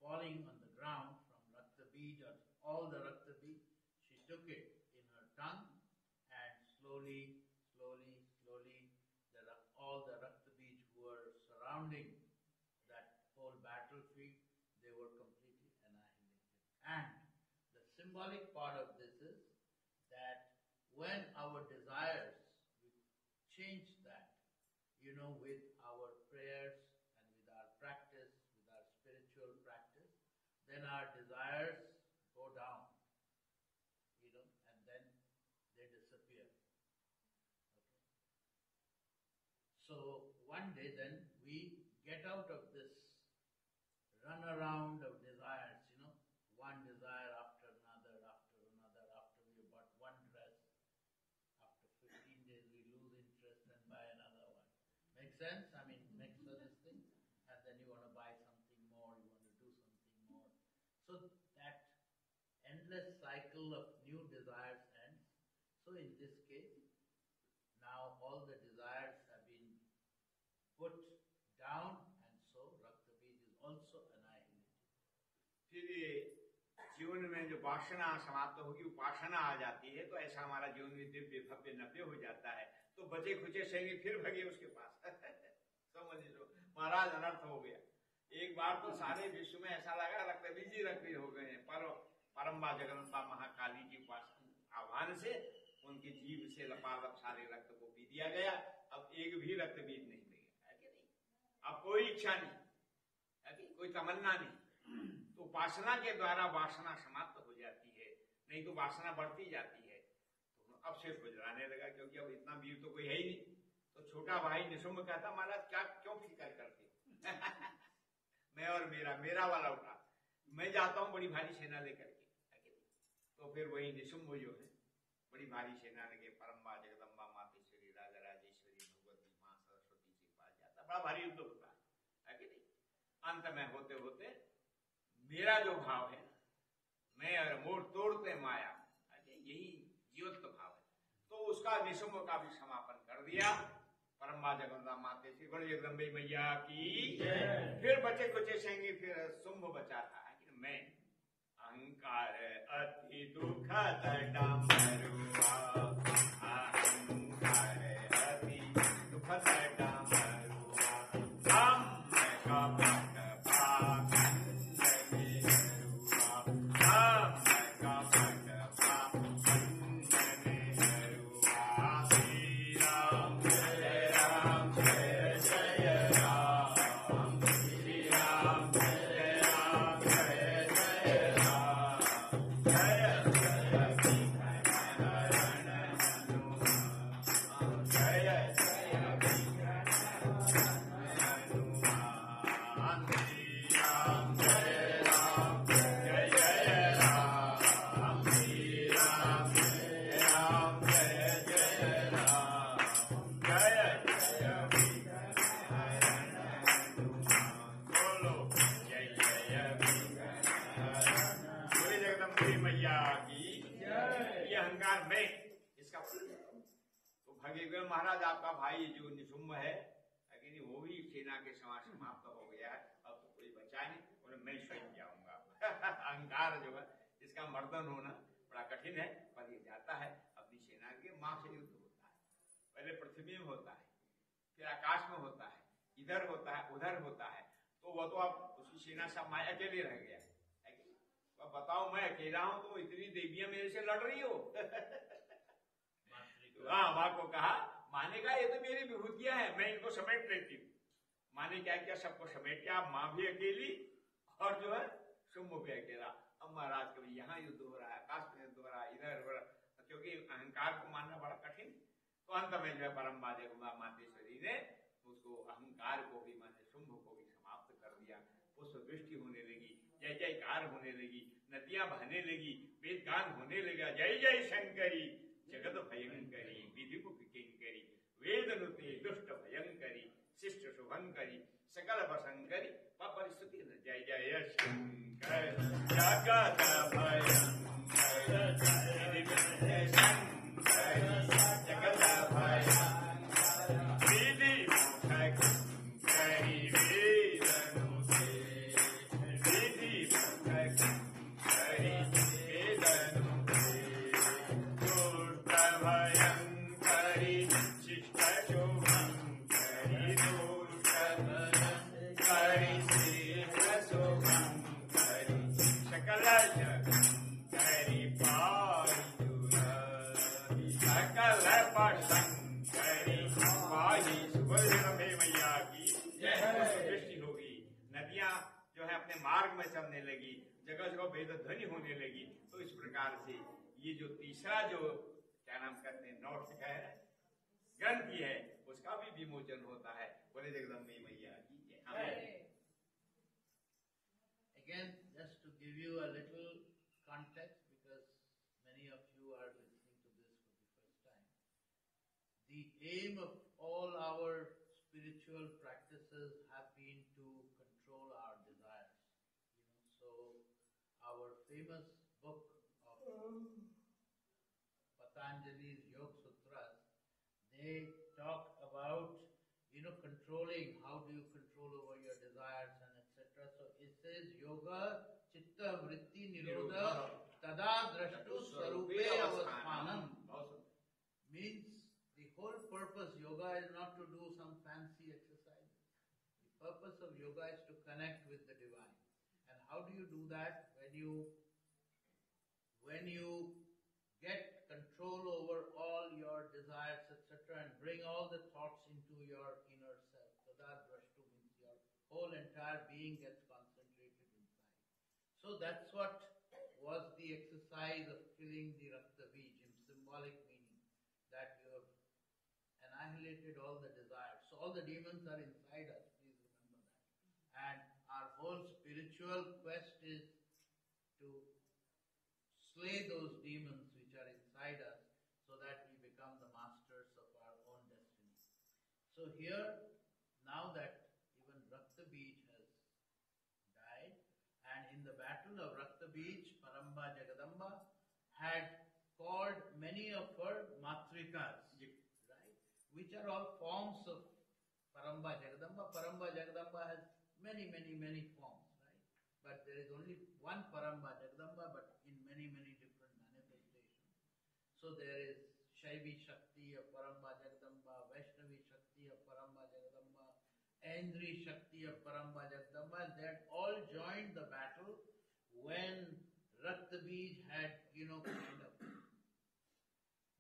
falling on the ground from Raktabij, or all the Raktabij, she took it in her tongue, and slowly, all the Raktabij who were surrounding that whole battlefield, they were completely annihilated. And the symbolic part of this is that when our desires, we change that, with our prayers and with our practice, with our spiritual practice, then our desires go down, and then they disappear. Okay? So one day then we get out of this runaround of desires, one desire after another, after we bought one dress, after 15 days we lose interest and buy another one. Make sense? Makes sense thing. And then you want to buy something more, you want to do something more. So that endless cycle of new desires ends. So in this case, now all the desires have been put down, and so Raktabij is also annihilated. फिर जीवन में जो वासना समाप्त होगी, उपासना आ जाती है, तो ऐसा हमारा जीवन में दिव्य भव्य नव्य हो जाता है। तो बचे खुचे सैनिक फिर भगे उसके पास। समझ लो, महाराज अनर्थ हो गया। एक बार तो सारे विश्व में ऐसा लगा रक्तबीज ही रक्तबीज हो गए हैं, पर परम्बा जगदम्बा महाकाली की आह्वान से उनके जीव से लपालप सारे रक्त को पी दिया गया। अब एक भी रक्तबीज नहीं मिलेगा, है कि नहीं? अब कोई इच्छा नहीं है कि कोई तमन्ना नहीं। तो उपासना के द्वारा वासना समाप्त हो जाती है, नहीं तो वासना बढ़ती जाती है। तो अब सिर गुजराने लगा, क्योंकि अब इतना वीर तो कोई है ही नहीं। तो छोटा भाई निशुम्भ कहता, महाराज क्या क्यों फिक्र करते मैं और मेरा वाला उठा, मैं जाता हूँ बड़ी भारी सेना लेकर के, तो फिर वही निशुम्भ जो है बड़ी भारी सेना लगे, परम्बा जगदम्बा मातेश्वरी राजा राजेश्वरी भगवती माँ सरस्वती से पास जाता, बड़ा भारी युद्ध होता है कि नहीं। अंत में होते होते मेरा जो भाव है, मैं और मोड़ तोड़ते माया, यही जीवत्व भाव है, तो उसका निशुम्भ का भी समापन कर दिया। परम्बा जगदम्बा माते श्री गण जगदम्बे मैया की। फिर बचे कुचे सेंगे, फिर शुंभ बचा था कि मैं अहंकार अति दुखद डामरुआ, अहंकार अति दुखद डामरुआ, हम का पट पाखंड मेरुआ, हम का पट पाखंड मेरुआ। श्री राम जय राम जय जय राम, श्री राम जय राम जय जय राम, जय जय विघ्न हरण हनुमान, जय जय विघ्न हरण हनुमान। श्री राम जय राम जय जय राम, श्री राम जय राम जय जय राम, जय जय विघ्न हरण हनुमान। बोलो जय जय विघ्न हरण, बोले जगदम्बे मैया की। ये अहंकार में इसका तो भगेंद्र महाराज आपका भाई जो निशुम्भ है, लेकिन वो भी सेना के समान समाप्त हो गया है, अब तो कोई बचा नहीं, और मैं स्वयं जाऊंगा। अहंकार जो है इसका मर्दन होना बड़ा कठिन है, पर ये जाता है अपनी सेना के मां से युद्ध होता है। पहले पृथ्वी में होता है, फिर आकाश में होता है, इधर होता है, उधर होता है, तो वह तो अब उसकी सेना सब मैं अकेले रह गया है कि? अब बताओ मैं अकेला हूं तो इतनी देवियां मेरे से लड़ रही हो। हाँ, माँ को कहा, माने कहा ये तो मेरी विभूतियां हैं, मैं इनको समेट लेती हूँ। माने क्या क्या सबको समेट के, आप माँ भी अकेली और जो है शुंभ भी अकेला। अब महाराज कभी यहाँ युद्ध हो रहा है, आकाश में युद्ध हो रहा है, इधर हो रहा है, क्योंकि अहंकार को मानना बड़ा कठिन। तो अंत में जो है परम्बा जगदम्बा मातेश्वरी ने उसको अहंकार को भी माने शुंभ को भी समाप्त कर दिया। पुष्प वृष्टि होने लगी, जय जयकार होने लगी, नदियां बहने लगी, वेद गान होने लगा, जय जय शंकरी जगत भयंकरी, विधि मुख किंकरी, वेद नुते दुष्ट भयंकरी, शिष्ट शुभंकरी, सकल वशंकरी, परिस्थिति जय जय शंकर जगत भयंकर, जय शंकरी जगत भयंकर, विधि मुख किंकरी, वेद नुते, विधि मुख किंकरी, वेद नुते, दुष्ट भयंकरी, शिष्ट शुभंकरी, दुष्ट भयंकरी, शिष्ट शुभंकरी, सकल जगंकरी पाहि जुरारी, सकल वशंकरी पाहि सुभद्रमे मैया की दृष्टि होगी। नदियां जो है अपने मार्ग में चलने लगी, जगह जगह वेद ध्वनि होने लगी। तो इस प्रकार से ये जो तीसरा जो क्या नाम कहते हैं नोट है ग्रंथि है, उसका भी विमोचन होता है। बोले जगदम्बे मैया की जय। Again, just to give you a little context, because many of you are listening to this for the first time, the aim of all our spiritual practices have been to control our desires. So our famous book of Patanjali's Yoga Sutras, they talk about controlling, how do you control over your desires and etc. So it says yoga chitta vritti nirodha tada drashtu swarupe avasthanam, means the whole purpose yoga is not to do some fancy exercises. The purpose of yoga is to connect with the divine. And how do you do that? When you get control over all your desires, etc., and bring all the thoughts into your inner self. Tada drashtu means your whole entire being gets concentrated inside. So that's what was the exercise of killing the Raktavij, in symbolic meaning, that you have annihilated all the desires. So all the demons are inside us, please remember that. And our whole spiritual quest is to slay those demons which are inside us so that we become the masters of our own destiny. So here, now that even Rakta Bij has died, and in the battle of Rakta Bij, Paramba Jagadamba had called many of her matrikas, right, which are all forms of Paramba Jagadamba. Paramba Jagadamba has many forms, right? But there is only one Paramba Jagadamba, but in many different manifestations. So there is Shaivi Shakti of Paramba Jagadamba, Vaishnavi Shakti of Paramba Jagadamba, Aindri Shakti of Paramba Jagadamba, and they had all joined the battle when Rakta Bij had, kind of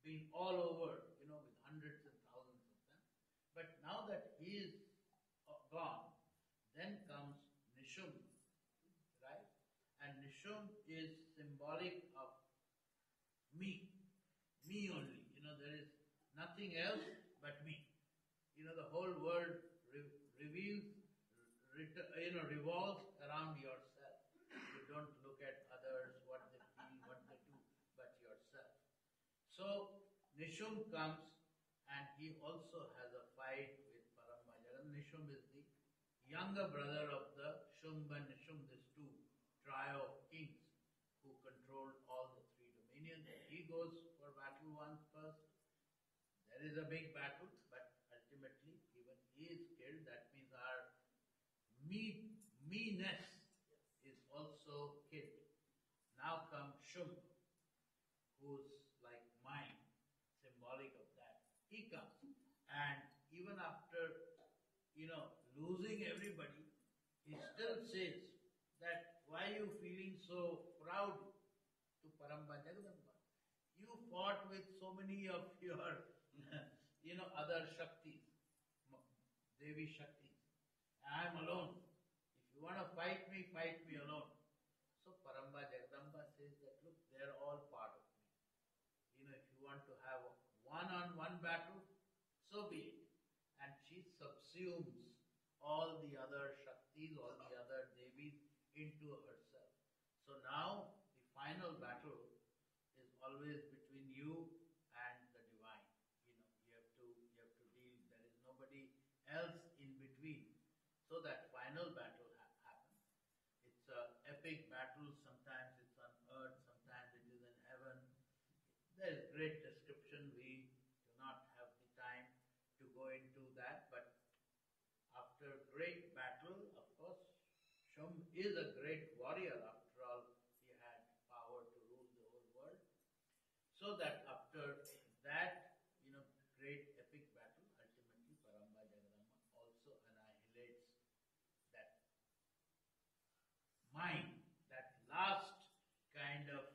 been all over, with hundreds and thousands of them. But now that he is gone, then comes Nishum, right? And Nishum is symbolic of me only. There is nothing else but me. The whole world revolves around yourself. You don't look at others, what they feel, what they do, but yourself. So Nishum comes, and he also has a fight with Paramba Jagadamba. Nishum is the younger brother of the Shumba and Nishum, these two trio of kings who controlled all the three dominions. He goes for battle once first. There is a big battle, but ultimately even he is killed. That means our me-ness is also killed. Now comes Shum, who's like mine, symbolic of that. He comes, and even after losing everybody, he still says that, why are you feeling so proud to Paramba Jagadamba? You fought with so many of your other Shaktis, Devi Shaktis. I am alone. If you want to fight me alone. So Paramba Jagadamba says that, look, they are all part of me. If you want to have a one-on-one battle, so be it. And she subsumes all the other Shaktis, all the other Devis into herself. So now the final battle is always between you and the divine. You have to deal. There is nobody else in between. So that final battle happens. It's an epic battle. Sometimes it's on earth, sometimes it is in heaven. There is great description. We do not have the time to go into that, but after great battle, of course, Shum is a great warrior. After all, he had power to rule the whole world. So that after that, great epic battle, ultimately Paramba Jagadamba also annihilates that mind, that last kind of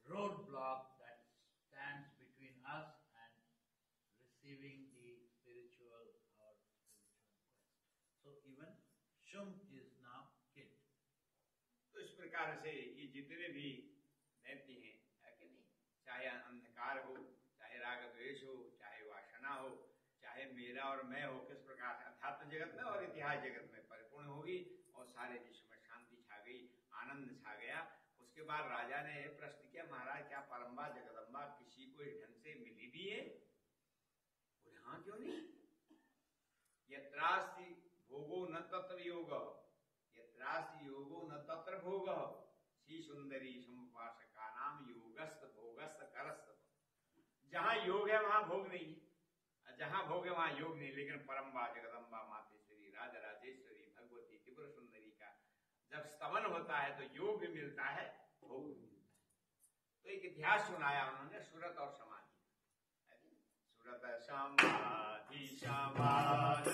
roadblock that stands between us and receiving the spiritual quest. So even Shum is now killed. तो इस प्रकार से ये जितने भी दैत्य हैं, है कि नहीं, चाहे अंधकार हो, चाहे राग द्वेष हो, चाहे वासना हो, चाहे मेरा और मैं हो, किस प्रकार से अध्यात्म जगत में और इतिहास जगत में परिपूर्ण होगी और सारे विश्व में शांति छा गई, आनंद छा गया। उसके बाद राजा ने प्रश्न किया, महाराज क्या परम्बा जगदम्बा किसी को इस ढंग से मिली भी है? बोले हाँ, क्यों नहीं। यत्रास्ति भोगो न तत्र योग, यत्रास्ति योगो न तत्र भोग, श्री सुंदरी समुपासका नाम योगस्त भोगस्त करस्त। जहाँ योग है वहां भोग नहीं है, जहाँ भोग है वहां योग नहीं। लेकिन परम्बा जगदम्बा मातेश्वरी राजराजेश्वरी भगवती त्रिपुर सुंदरी का जब स्तमन होता है तो योग भी मिलता है, भोग भी मिलता है। तो एक इतिहास सुनाया उन्होंने सूरत और समाधि। सूरत समाधि समाधि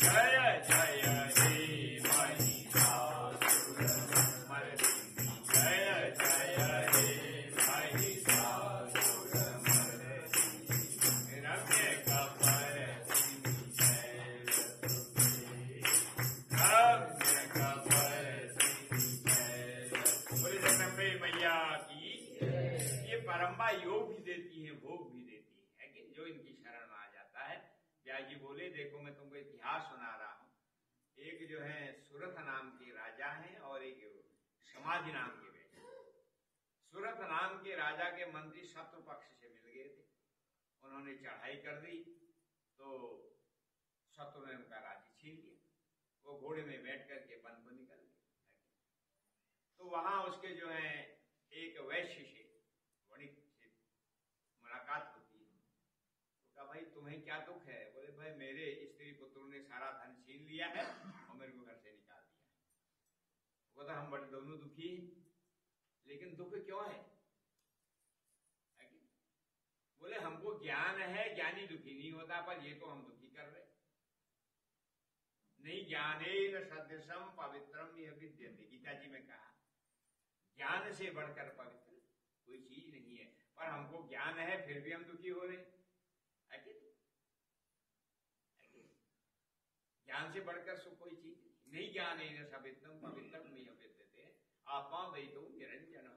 जय जय हे मैया की। ये परम्बा योग भी देती है, भोग भी देती है कि जो इनकी शरण में आ जाता है। व्यास जी बोले देखो मैं तुमको इतिहास सुना रहा हूँ। एक जो है सुरथ नाम के राजा हैं और एक समाधि नाम के बेटे। सुरथ नाम के राजा के मंत्री शत्रु पक्ष से मिल गए थे, उन्होंने चढ़ाई कर दी तो शत्रु ने उनका राज्य छीन लिया। वो घोड़े में बैठ करके वन को निकल गए। तो वहां उसके जो है एक वैश्य से वणिक से मुलाकात होती है। तो कहा भाई तुम्हें क्या दुख है? बोले भाई मेरे स्त्री पुत्रों ने सारा धन छीन लिया है और मेरे को घर से निकाल दिया है। वो तो हम बड़े दोनों दुखी हैं, लेकिन दुख क्यों है? बोले हमको ज्ञान है, ज्ञानी दुखी नहीं होता, पर ये तो हम दुखी कर रहे। नहीं ज्ञानेन सदृशम पवित्रम यह विद्यते, गीता जी में कहा ज्ञान से बढ़कर पवित्र कोई चीज नहीं है। पर हमको ज्ञान है फिर भी हम दुखी हो रहे। ज्ञान से बढ़कर सुख कोई चीज नहीं। ज्ञानेन सवित्रम पवित्रम यह विद्यते आत्मा द्वैतो निरंजन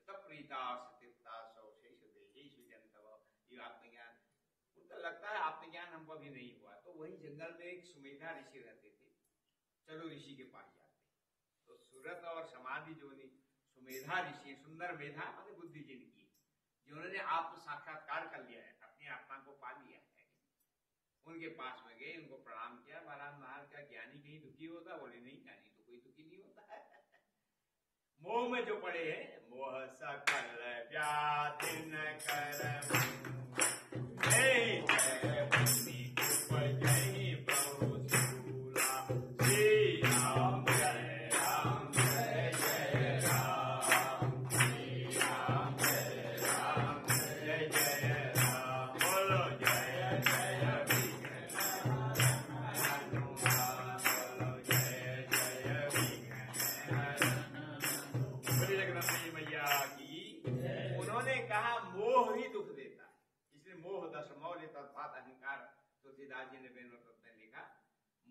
प्रीता सतीर्था सौशेष देहेषु जन्तव। ये आत्मज्ञान उनको लगता है आत्मज्ञान हमको अभी नहीं हुआ। तो वही जंगल में एक सुमेधा ऋषि रहते थे। चलो ऋषि के पास जाते। तो सूरत और समाधि जो सुमेधा ऋषि, सुंदर मेधा माने बुद्धि जिनकी, जिन्होंने आप साक्षात्कार कर लिया है, अपनी आत्मा को पा लिया है, उनके पास में गए, उनको प्रणाम किया। महाराज क्या ज्ञानी कहीं दुखी होता? बोले नहीं, ज्ञानी तो कोई दुखी नहीं होता है। मोह में जो पड़े हैं, मोह सकल व्याधि न कर तुलसीदास जी ने बेनोतत्व में लिखा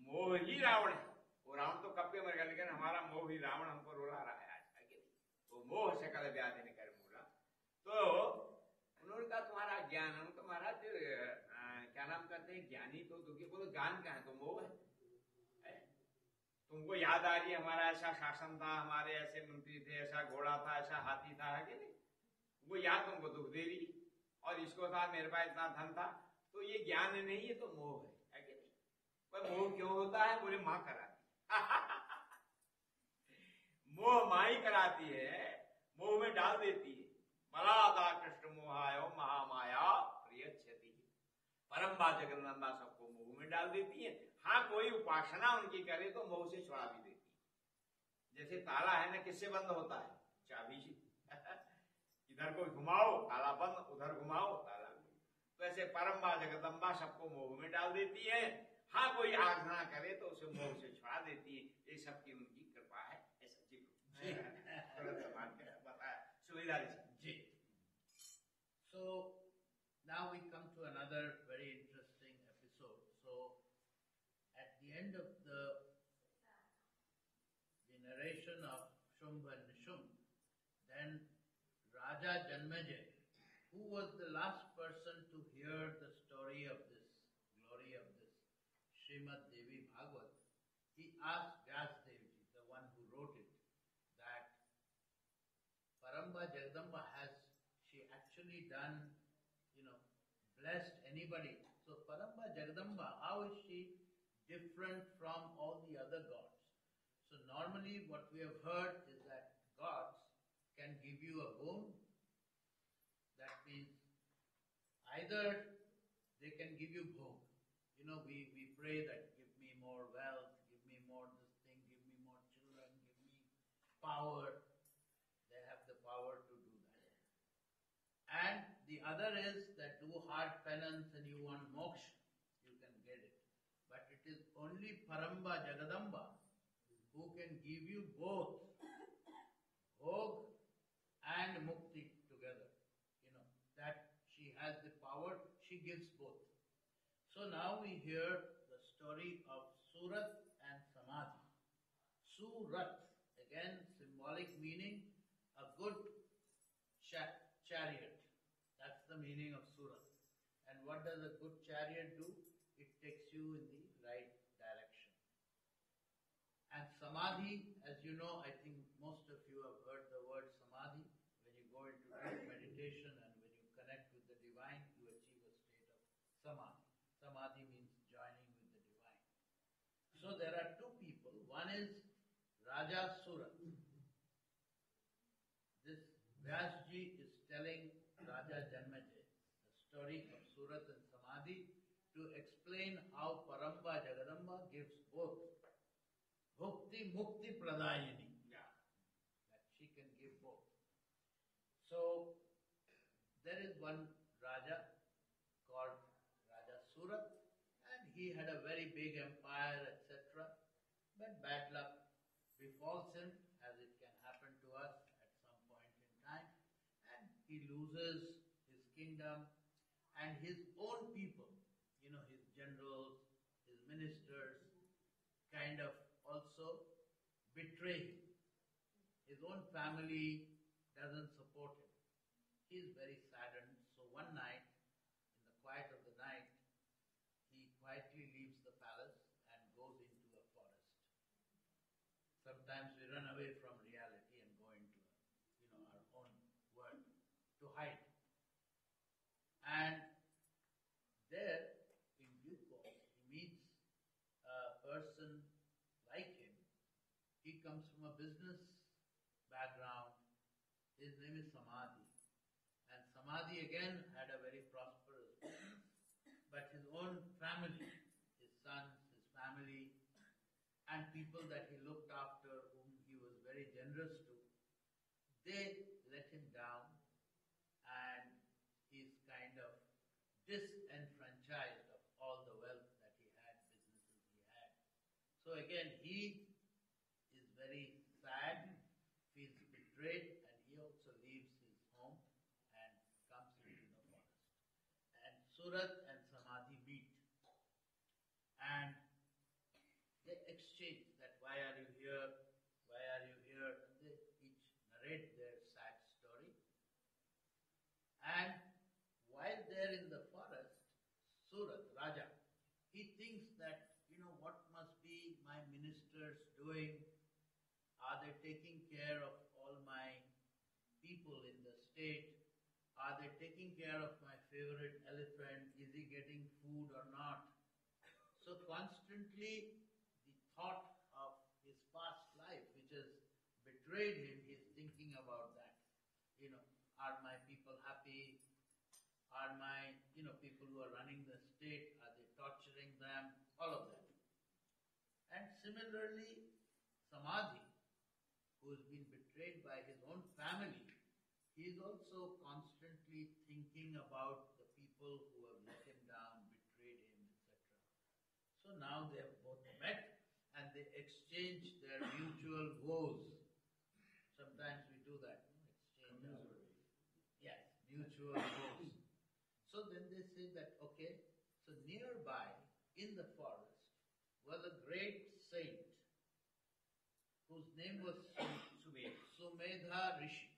मोह ही रावण है। वो रावण तो कब के मर गया, लेकिन हमारा मोह ही रावण हमको रुला रहा है आज के। तो मोह सकल व्याधि ने कर मूला। तो उन्होंने कहा तुम्हारा ज्ञान है, तो महाराज क्या नाम करते हैं ज्ञानी तो दुखी। बोलो ज्ञान क्या है? तो मोह है। तुमको याद आ रही है हमारा ऐसा शासन था, हमारे ऐसे मंत्री थे, ऐसा घोड़ा था, ऐसा हाथी था, है कि नहीं? वो याद तुमको दुख दे रही। और इसको था मेरे पास इतना धन था। तो ये ज्ञान नहीं है तो मोह है कि नहीं? पर मोह क्यों होता है? बोले मां कराती मोह मां ही कराती है, मोह में डाल देती है। बलादा कृष्ण मोहायो महामाया प्रिय क्षति। परम्बा जगन्नंदा सबको मोह में डाल देती है। हाँ कोई उपासना उनकी करे तो मोह से छुड़ा भी देती है। जैसे ताला है ना, किससे बंद होता है? चाबी से। इधर को घुमाओ ताला बंद, उधर घुमाओ ताला। तो ऐसे परम्बा जगदम्बा सबको मोह में डाल देती है। हाँ कोई आराधना करे तो उसे मोह से छुड़ा देती है। ये सबकी उनकी कृपा है। ऐसा जी बताया सुविधा जी। So now we come to another very interesting episode. So at the end of the generation of Shumbha and Nishum, then Raja Janmejay, who was the last person to hear the story of this, glory of this Srimad Devi Bhagavad, he asked Vyasdev Ji, the one who wrote it, that Paramba Jagadamba, has she actually done, blessed anybody? So Paramba Jagadamba, how is she different from all the other gods? So normally what we have heard is that gods can give you a boon. That means either they can give you bhog. We pray that give me more wealth, give me more this thing, give me more children, give me power. They have the power to do that. And the other is that do hard penance and you want moksha, you can get it. But it is only Paramba Jagadamba who can give you both bhog and mukti together. That she has the power, she gives both. So now we hear the story of Surat and Samadhi. Surat, again symbolic meaning, a good chariot. That's the meaning of Surat. And what does a good chariot do? It takes you in the right direction. And Samadhi, as you know, I think most of you have heard the word Samadhi. When you go into deep meditation and when you connect with the divine, you achieve a state of Samadhi. Samadhi means joining with the divine. So there are two people. One is Raja Surat. This Vyasji is telling Raja Janmejay the story of Surat and Samadhi to explain how Paramba Jagadamba gives both Bhukti Mukti Pradayini. Yeah. That she can give both. So there is one Raja called Raja Surat, and he had a very big empire, etc. But bad luck befalls him, as it can happen to us at some point in time, and he loses his kingdom and his own people, his generals, his ministers, kind of also betray him. His own family doesn't support him. He is very saddened. So one night, in the quiet of the night, he quietly leaves the palace and goes into a forest. Sometimes we run away from reality and go into our own world to hide. And there, in due course, he meets a person like him. He comes from a business background. His name is Samadhi. And Samadhi again had a very prosperous business. But his own family, his sons, his family, and people that he looked after, whom he was very generous to, they let him down, and he's kind of disenfranchised of all the wealth that he had, businesses he had. So again, he is very sad, feels betrayed, and he also leaves his home and comes into the forest. And Surat and Samadhi meet. And they exchange that, why are you here? Why are you here? And they each narrate their sad story. And while they're in the forest, Surat, Raja, he thinks that, what must be my ministers doing? Are they taking care of all my people in the state? Are they taking care of my favorite elephant? Is he getting food or not? So constantly, the thought of his past life, which has betrayed him, he's thinking about that. Are my people happy? Are my, people who are running the state, are they torturing them? All of that. And similarly, Samadhi, who has been betrayed by his own family, he is also constantly thinking about the people who have let him down, betrayed him, etc. So now they have both met and they exchange their mutual woes. Sometimes we do that, exchange our, yes, mutual woes. So then they say that, okay, so nearby in the forest was a great saint whose name was Sumedha Rishi.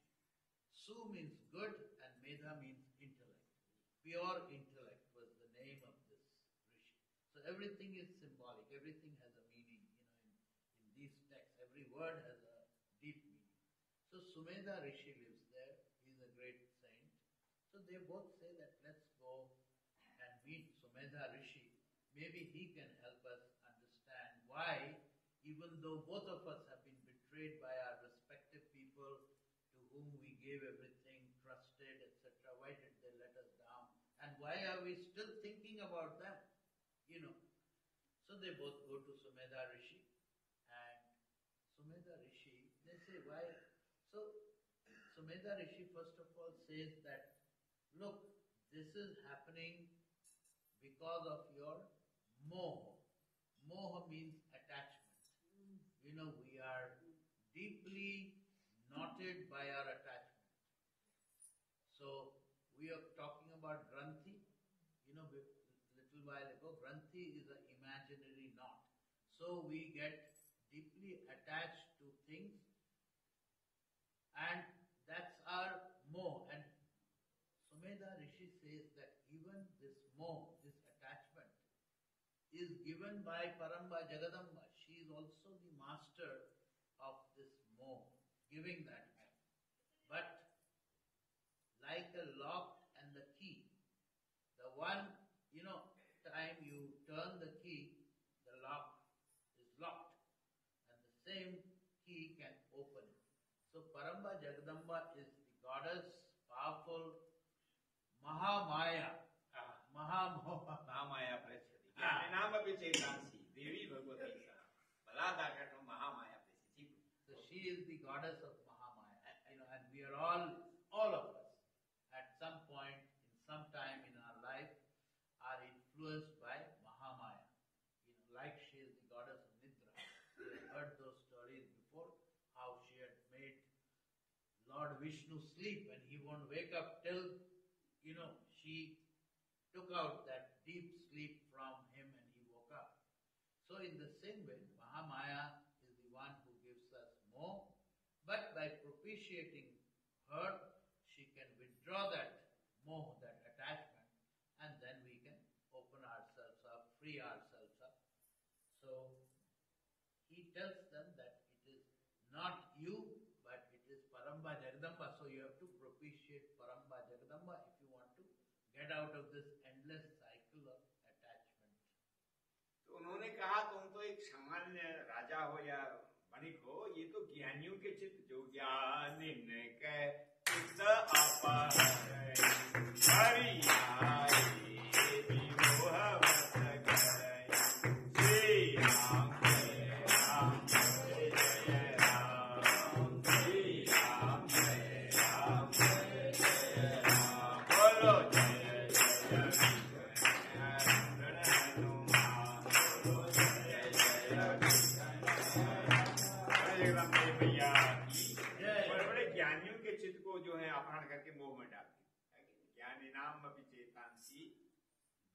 Su means good and Medha means intellect. Pure intellect was the name of this Rishi. So everything is symbolic. Everything has a meaning, in these texts. Every word has a deep meaning. So Sumedha Rishi lives there. He is a great saint. So they both say that let's go and meet Sumedha Rishi. Maybe he can help us understand why, even though both of us have been betrayed by our respective people to whom we gave everything, trusted, etc., why did they let us down? And why are we still thinking about them? So they both go to Sumedha Rishi. And Sumedha Rishi, they say, why? So Sumedha Rishi first of all says that, look, this is happening because of your moha. Moha means attachment. We are deeply knotted by our attachment. So we are talking about Granthi. Little while ago, Granthi is an imaginary knot. So we get deeply attached to things, and that's our moha. And Rishi says that even this moh, this attachment, is given by Paramba Jagadamba. She is also the master of this moh, giving that moh. But like a lock and the key, the one, time you turn the key, the lock is locked, and the same key can open it. So Paramba Jagadamba is the goddess, powerful, Mahamaya, Mahamoha. Mahamaya प्रचति ज्ञान नाम अपि चेतांसी देवी भगवती सा बलादाकट Mahamaya प्रचति. So she is the goddess of Mahamaya, and we are all of us, at some point, in some time in our life, are influenced by Mahamaya. Like she is the goddess of Nidra. We have heard those stories before, how she had made Lord Vishnu sleep and he won't wake up till, she took out that deep sleep from him and he woke up. So in the same way, Mahamaya is the one who gives us more, but by propitiating her, she can withdraw that moh, that attachment, and then we can open ourselves up, free ourselves up. So he tells them that it is not you, but it is Paramba Jagadamba. So you have to propitiate Paramba Jagadamba if you want to get out of this endless cycle of attachment. तो उन्होंने कहा तुम तो एक सामान्य राजा हो या वणिक हो, ये तो ज्ञानियों के चित्त जो ज्ञानी ने के चित्त अपहरै हरि आई विमोह वश करै श्री राम जय राम जय जय राम श्री राम जय राम जय जय राम बोलो जय जय ज्ञानियों के चित्त को जो है अपहरण करके मोह में डालती है. ज्ञानी नाम अपि चेतांसी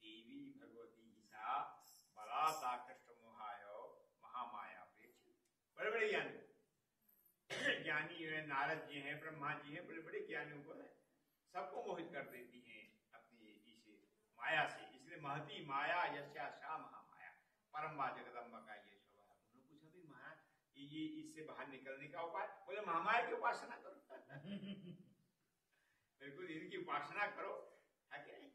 देवी भगवती सा बलादाकृष्ट मोहायो महामाया प्रेक्षित. बड़े बड़े ज्ञानी है, नारद जी हैं, ब्रह्मा जी हैं, बड़े बड़े ज्ञानियों को है सबको मोहित कर देती हैं अपनी इसे माया से. इसलिए महती माया यस्या सा महामाया, परम्बा जगदम्बा का ये स्वभाव. उन्होंने पूछा भी माया ये इससे बाहर निकलने का उपाय? बोले महामाया की उपासना करो. बिल्कुल इनकी उपासना करो, है कि नहीं?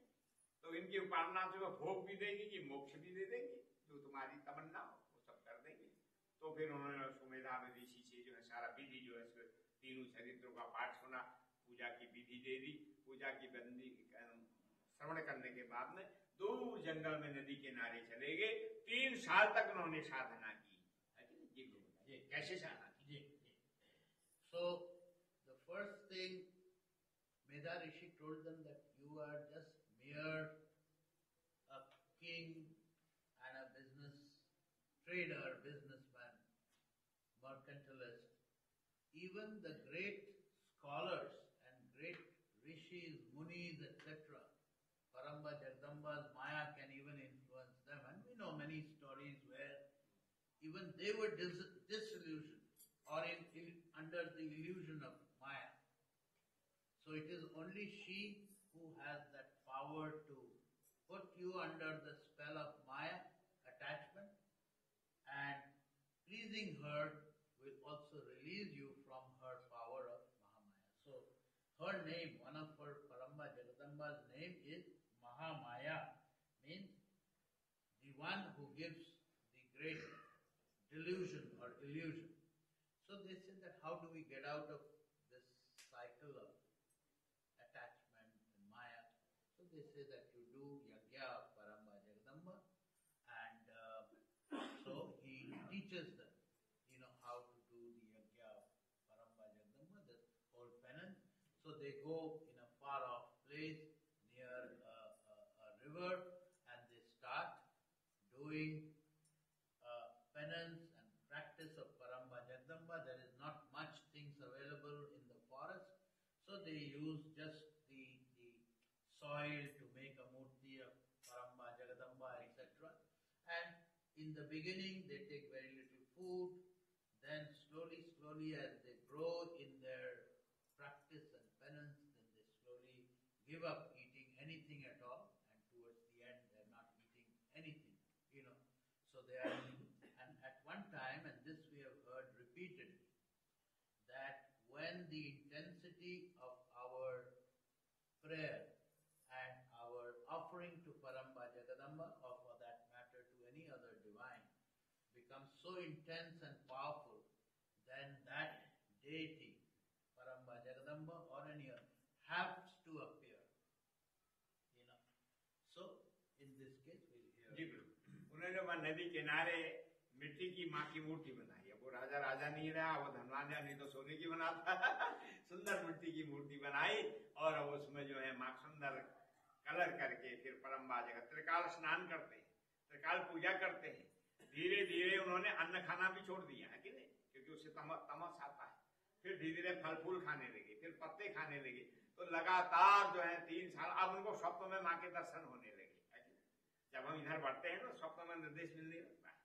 तो इनकी उपासना से वो भोग भी देंगे कि मोक्ष भी दे देंगे, जो तुम्हारी तमन्ना हो वो सब कर देंगे. तो फिर उन्होंने सुमेधा ऋषि से जो है सारा विधि जो है तीनों चरित्रों का पाठ सुना, पूजा की विधि दे दी. पूजा की बंदी श्रवण करने के बाद में दूर जंगल में नदी के किनारे चले गए. 3 साल तक उन्होंने साधना की. ये कैसे साधना की? So the first thing, Medha Rishi told them that you are just mere a king and a business trader, businessman, mercantilist. Even the great scholars and great rishis, munis, etc., Paramba Jagdamba's Maya can even influence them. And we know many stories where even they were disillusioned or under the illusion of Maya. So it is only she who has that power to put you under the spell of Maya, attachment, and pleasing her will also release you from her power of Mahamaya. So her name, one of her Paramba Jagadamba's name is Mahamaya, means the one who gives the great delusion or illusion. So they said that how do we get out of this cycle of attachment and Maya? So they say that you do Yagya of Paramba Jagadamba, and so he teaches them, how to do the Yagya of Paramba Jagadamba, the whole penance. So they go in a far off place near a river and they start doing penance and practice of Paramba Jagdamba. There is not much things available in the forest, so they use just the soil to make a murti of Paramba Jagadamba, etc. And in the beginning they take very little food, then slowly as they grow in their practice and penance, then they slowly give up eating eating at all, and towards the end they're not eating anything, So they are, and at one time, and this we have heard repeatedly, that when the intensity of our prayer and our offering to Paramba Jagadamba, or for that matter to any other divine, becomes so intense and powerful, then that deity, Paramba Jagadamba or any other, has to appear. So in this case we'll hear. जी बिल्कुल, उन्होंने वहाँ नदी किनारे मिट्टी की माँ की मूर्ति बनाई है। वो राजा नहीं रहा, वो धनवान नहीं तो सोने की बनाता सुंदर मिट्टी की मूर्ति बनाई और उसमें जो है माँ सुंदर कलर करके फिर परम्बा जगत त्रिकाल स्नान करते हैं, त्रिकाल पूजा करते हैं। धीरे धीरे उन्होंने अन्न खाना भी छोड़ दिया है कि नहीं, क्योंकि उससे तमस आता है। फिर धीरे धीरे फल फूल खाने लगे, फिर पत्ते खाने लगे। तो लगातार जो है 3 साल अब उनको स्वप्न में माँ के दर्शन होने लगे। जब हम इधर बढ़ते हैं तो स्वप्न में निर्देश मिलने लगता है।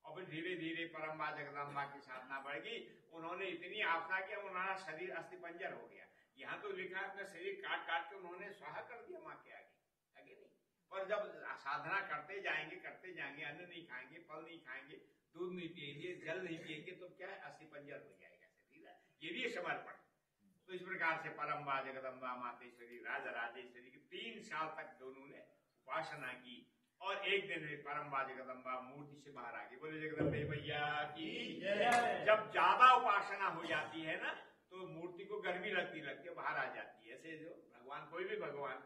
और फिर धीरे धीरे परम्बा जगदम्बा की साधना बढ़ी। उन्होंने इतनी आस्था किया, उन्होंने शरीर अस्थिपंजर हो गया। यहाँ तो लिखा है अपना शरीर काट काट के उन्होंने स्वाहा कर दिया माँ के आगे नहीं। पर जब साधना करते जाएंगे अन्न नहीं खाएंगे, फल नहीं खाएंगे, दूध नहीं पिएंगे, जल नहीं पिएंगे, तो क्या है, अस्थिपंजर हो जाएगा शरीर। ये भी समर्पण। तो इस प्रकार से परम्बा जगदम्बा मातेश्वरी राजा राजेश्वरी की 3 साल तक दोनों ने उपासना की। और एक दिन परम्बा जगदम्बा मूर्ति से बाहर आ गई। बोले जगदम्बे मैया की जय। जब ज्यादा उपासना हो जाती है ना तो मूर्ति को गर्मी लगती है, बाहर आ जाती है। ऐसे जो भगवान, कोई भी भगवान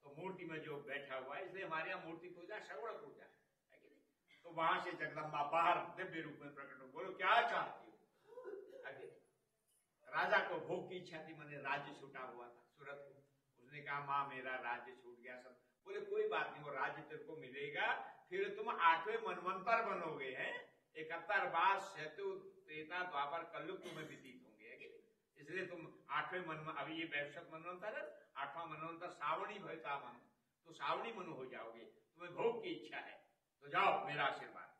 तो मूर्ति में जो बैठा हुआ है, इसलिए हमारे यहाँ मूर्ति पूजा सर्वण पूजा है कि नहीं। तो वहां से जगदम्बा बाहर दिव्य रूप में प्रकट हो। बोलो क्या चाहती हो? राजा को भोग की इच्छा थी, मैंने राज्य छूटा हुआ था सूरत को। उसने कहा माँ मेरा राज्य छूट गया सब। बोले कोई बात नहीं, वो राज्य तेरे को मिलेगा, फिर तुम 8वें मनवंतर बनोगे हैं। 71 बार सेतु त्रेता द्वापर कलयुग तुम्हें व्यतीत होंगे, इसलिए तुम 8वें मन, अभी ये वैश्विक मनवंतर है, 8वां मनवंतर श्रावणी भयता मनु, तो श्रावणी मनु हो जाओगे। तुम्हें भोग की इच्छा है तो जाओ, मेरा आशीर्वाद।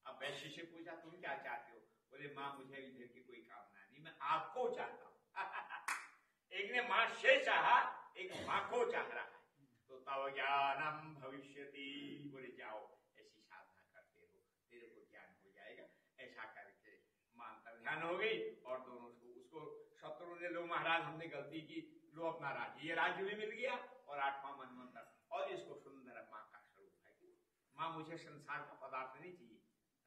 अब वैश्य से पूछा तुम क्या चाहते हो? बोले माँ मुझे इधर की कोई कामना नहीं, मैं आपको चाहता हूँ एक ने माँ से चाहा, एक माँ को चाह रहा है। तो तव ज्ञानम भविष्यति, बोले जाओ ऐसी साधना करते हो, तेरे को ज्ञान हो जाएगा। ऐसा करके मां का ध्यान हो गई और दोनों को, उसको शत्रु ने, लो महाराज हमने गलती की, लो अपना राज्य, ये राज्य भी मिल गया और 8वां मनवंतर, और इसको सुंदर माँ का स्वरूप है कि माँ मुझे संसार का पदार्थ नहीं चाहिए,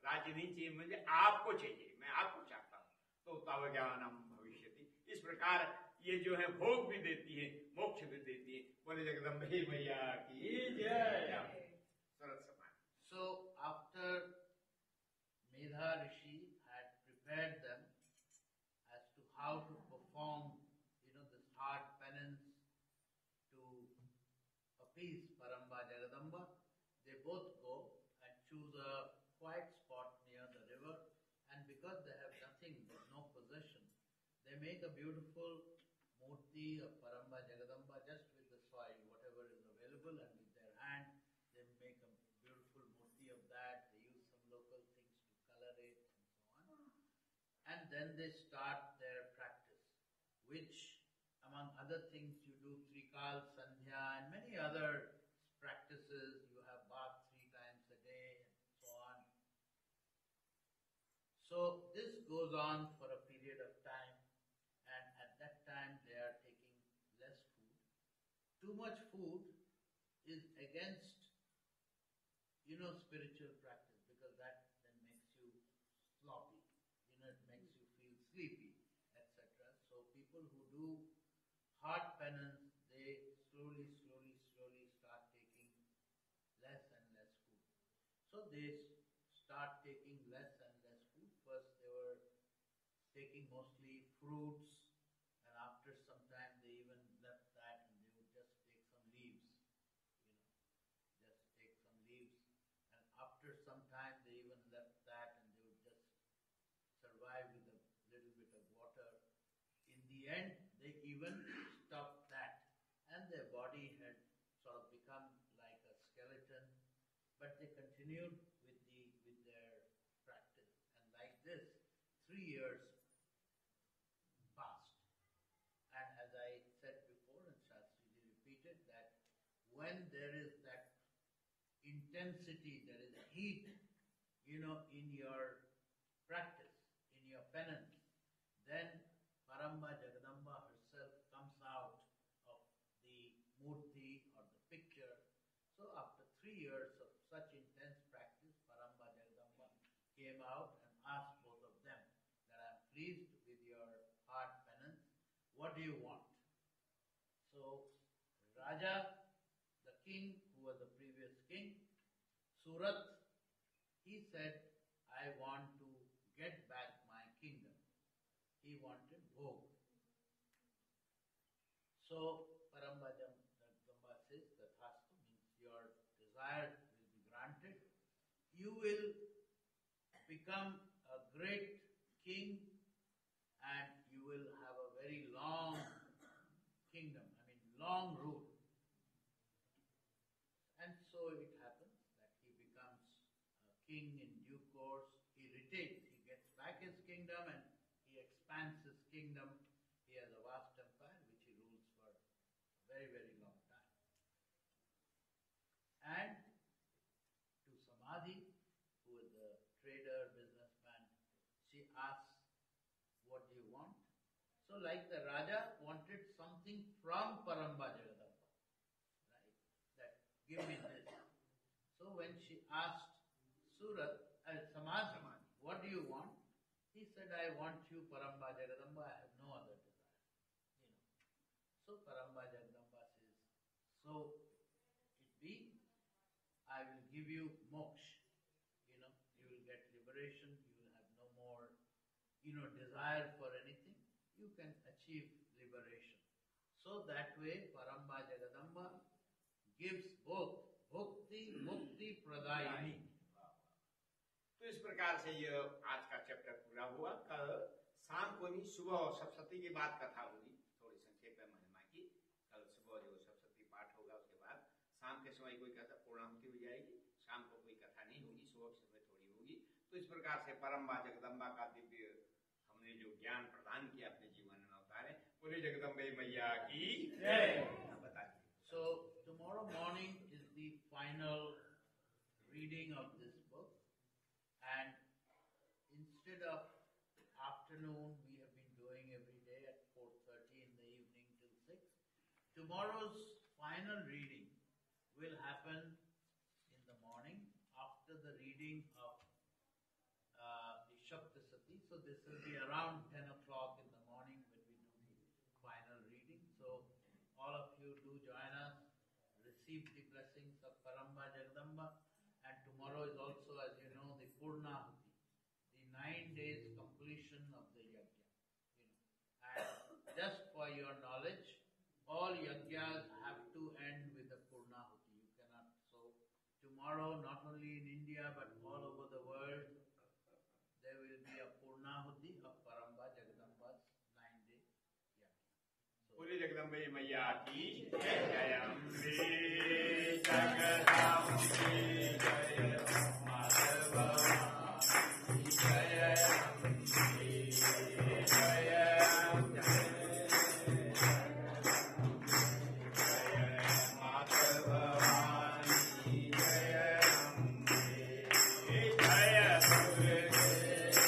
राज्य नहीं चाहिए, मुझे आपको चाहिए, मैं आपको चाहता हूँ। तो तव ज्ञानम भविष्यति, इस प्रकार ये जो है भोग भी देती है, मोक्ष भी देती है। बोले जगदम्बे मैया की जय। So after Medha Rishi had prepared them as to how to perform, this hard penance to appease Paramba Jagadamba, they both go and choose a quiet spot near the river, and because they have nothing, no possession, they make a beautiful murti of Paramba Jagadamba just with the soil, whatever is available, and with their hand they make a beautiful murti of that. They use some local things to color it and so on. And then they start their practice, which among other things you do Trikal, Sandhya and many other practices. You have bath 3 times a day and so on. So this goes on for a period of time, and at that time they are taking less food. Too much food is against, spiritual practice, because that then makes you sloppy, it makes you feel sleepy, etc. So people who do hard penance, they slowly start taking less and less food. So they start taking less and less food. First they were taking mostly fruits, and after some time they even left that and they would just take some leaves, and after some time they even left that and they would just survive with a little bit of water. In the end they even stopped that, and their body had sort of become like a skeleton, but they continued with their practice, and like this 3 years passed. And as I said before, and Shastriji repeated, that when there is that intensity, there is heat, in your practice, in your penance, then Paramba Jagadamba herself comes out of the murti or the picture. So after 3 years of such intense practice, Paramba Jagadamba came out and asked both of them that I am pleased with your hard penance. What do you want? So Raja, the king, who was the previous king, Surat, he said, I want to get back my kingdom. He wanted Bhog. So Paramba Jagadamba says, Tathastu, means your desire will be granted. You will become a great king and you will have a very long kingdom, long rule. And so it happens that he becomes a king in due course. He retains, he gets back his kingdom and he expands his kingdom. He has a vast empire which he rules for a very, very long time. And to Samadhi, who is a trader, businessman, she asks, what do you want? So like the Raja wanted something from Paramba Jagadamba, right? That, give me this. So when she asked Samadhi, what do you want? He said, I want you, Paramba Jagadamba, I have no other desire. So Paramba Jagadamba says, so it be, I will give you moksha. You will get liberation, you will have no more, desire for anything. You can achieve liberation. So that way Paramba Jagadamba gives both bhukti, mukti, pradayini. तो इस प्रकार से ये आज का chapter पूरा हुआ। कल शाम को नहीं, सुबह सप्तशती की बात कथा होगी, थोड़ी संक्षेप में महिमा की। कल सुबह जो सप्तशती पाठ होगा, उसके बाद शाम के समय कोई कथा पूर्णाहुति हो जाएगी। शाम को कोई कथा नहीं होगी, सुबह के समय थोड़ी होगी। तो इस प्रकार से परम्बा जगदम्बा का दिव्य हमने जो ज्ञान प्रदान किया अपने जीवन में उतारे। पूरी जगदम्बे मैया की जय। बताइए। So tomorrow morning is the final reading of this book, and instead of afternoon we have been doing every day at 4:30 in the evening till 6. Tomorrow's final reading will happen in the morning after the reading of the Shaptasati. So this will be around 10 o'clock in the morning when we do the final reading. So all of you do join us, receive the blessings of Paramba Jagadamba. And tomorrow is also, as you know, the Purnahuti, the 9 days completion of the yajna. And just for your knowledge, all yajnas have to end with a Purnahuti. You cannot. So tomorrow, not only in India but all over the world, there will be a Purnahuti of Paramba Jagadamba's 9-day yajna. पूरी जगदम्बे मैया की जय। अम्बे जगदम्बे जय माधव जय। अम्बे जय माधव जय। अम्बे जय दुर्गे जय दुर्गे माधव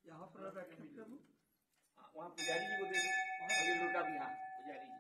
यहाँ पर रखें प्रभु। वहाँ पुजारी जी को दे दो, और ये लोटा भी, हाँ पुजारी जी।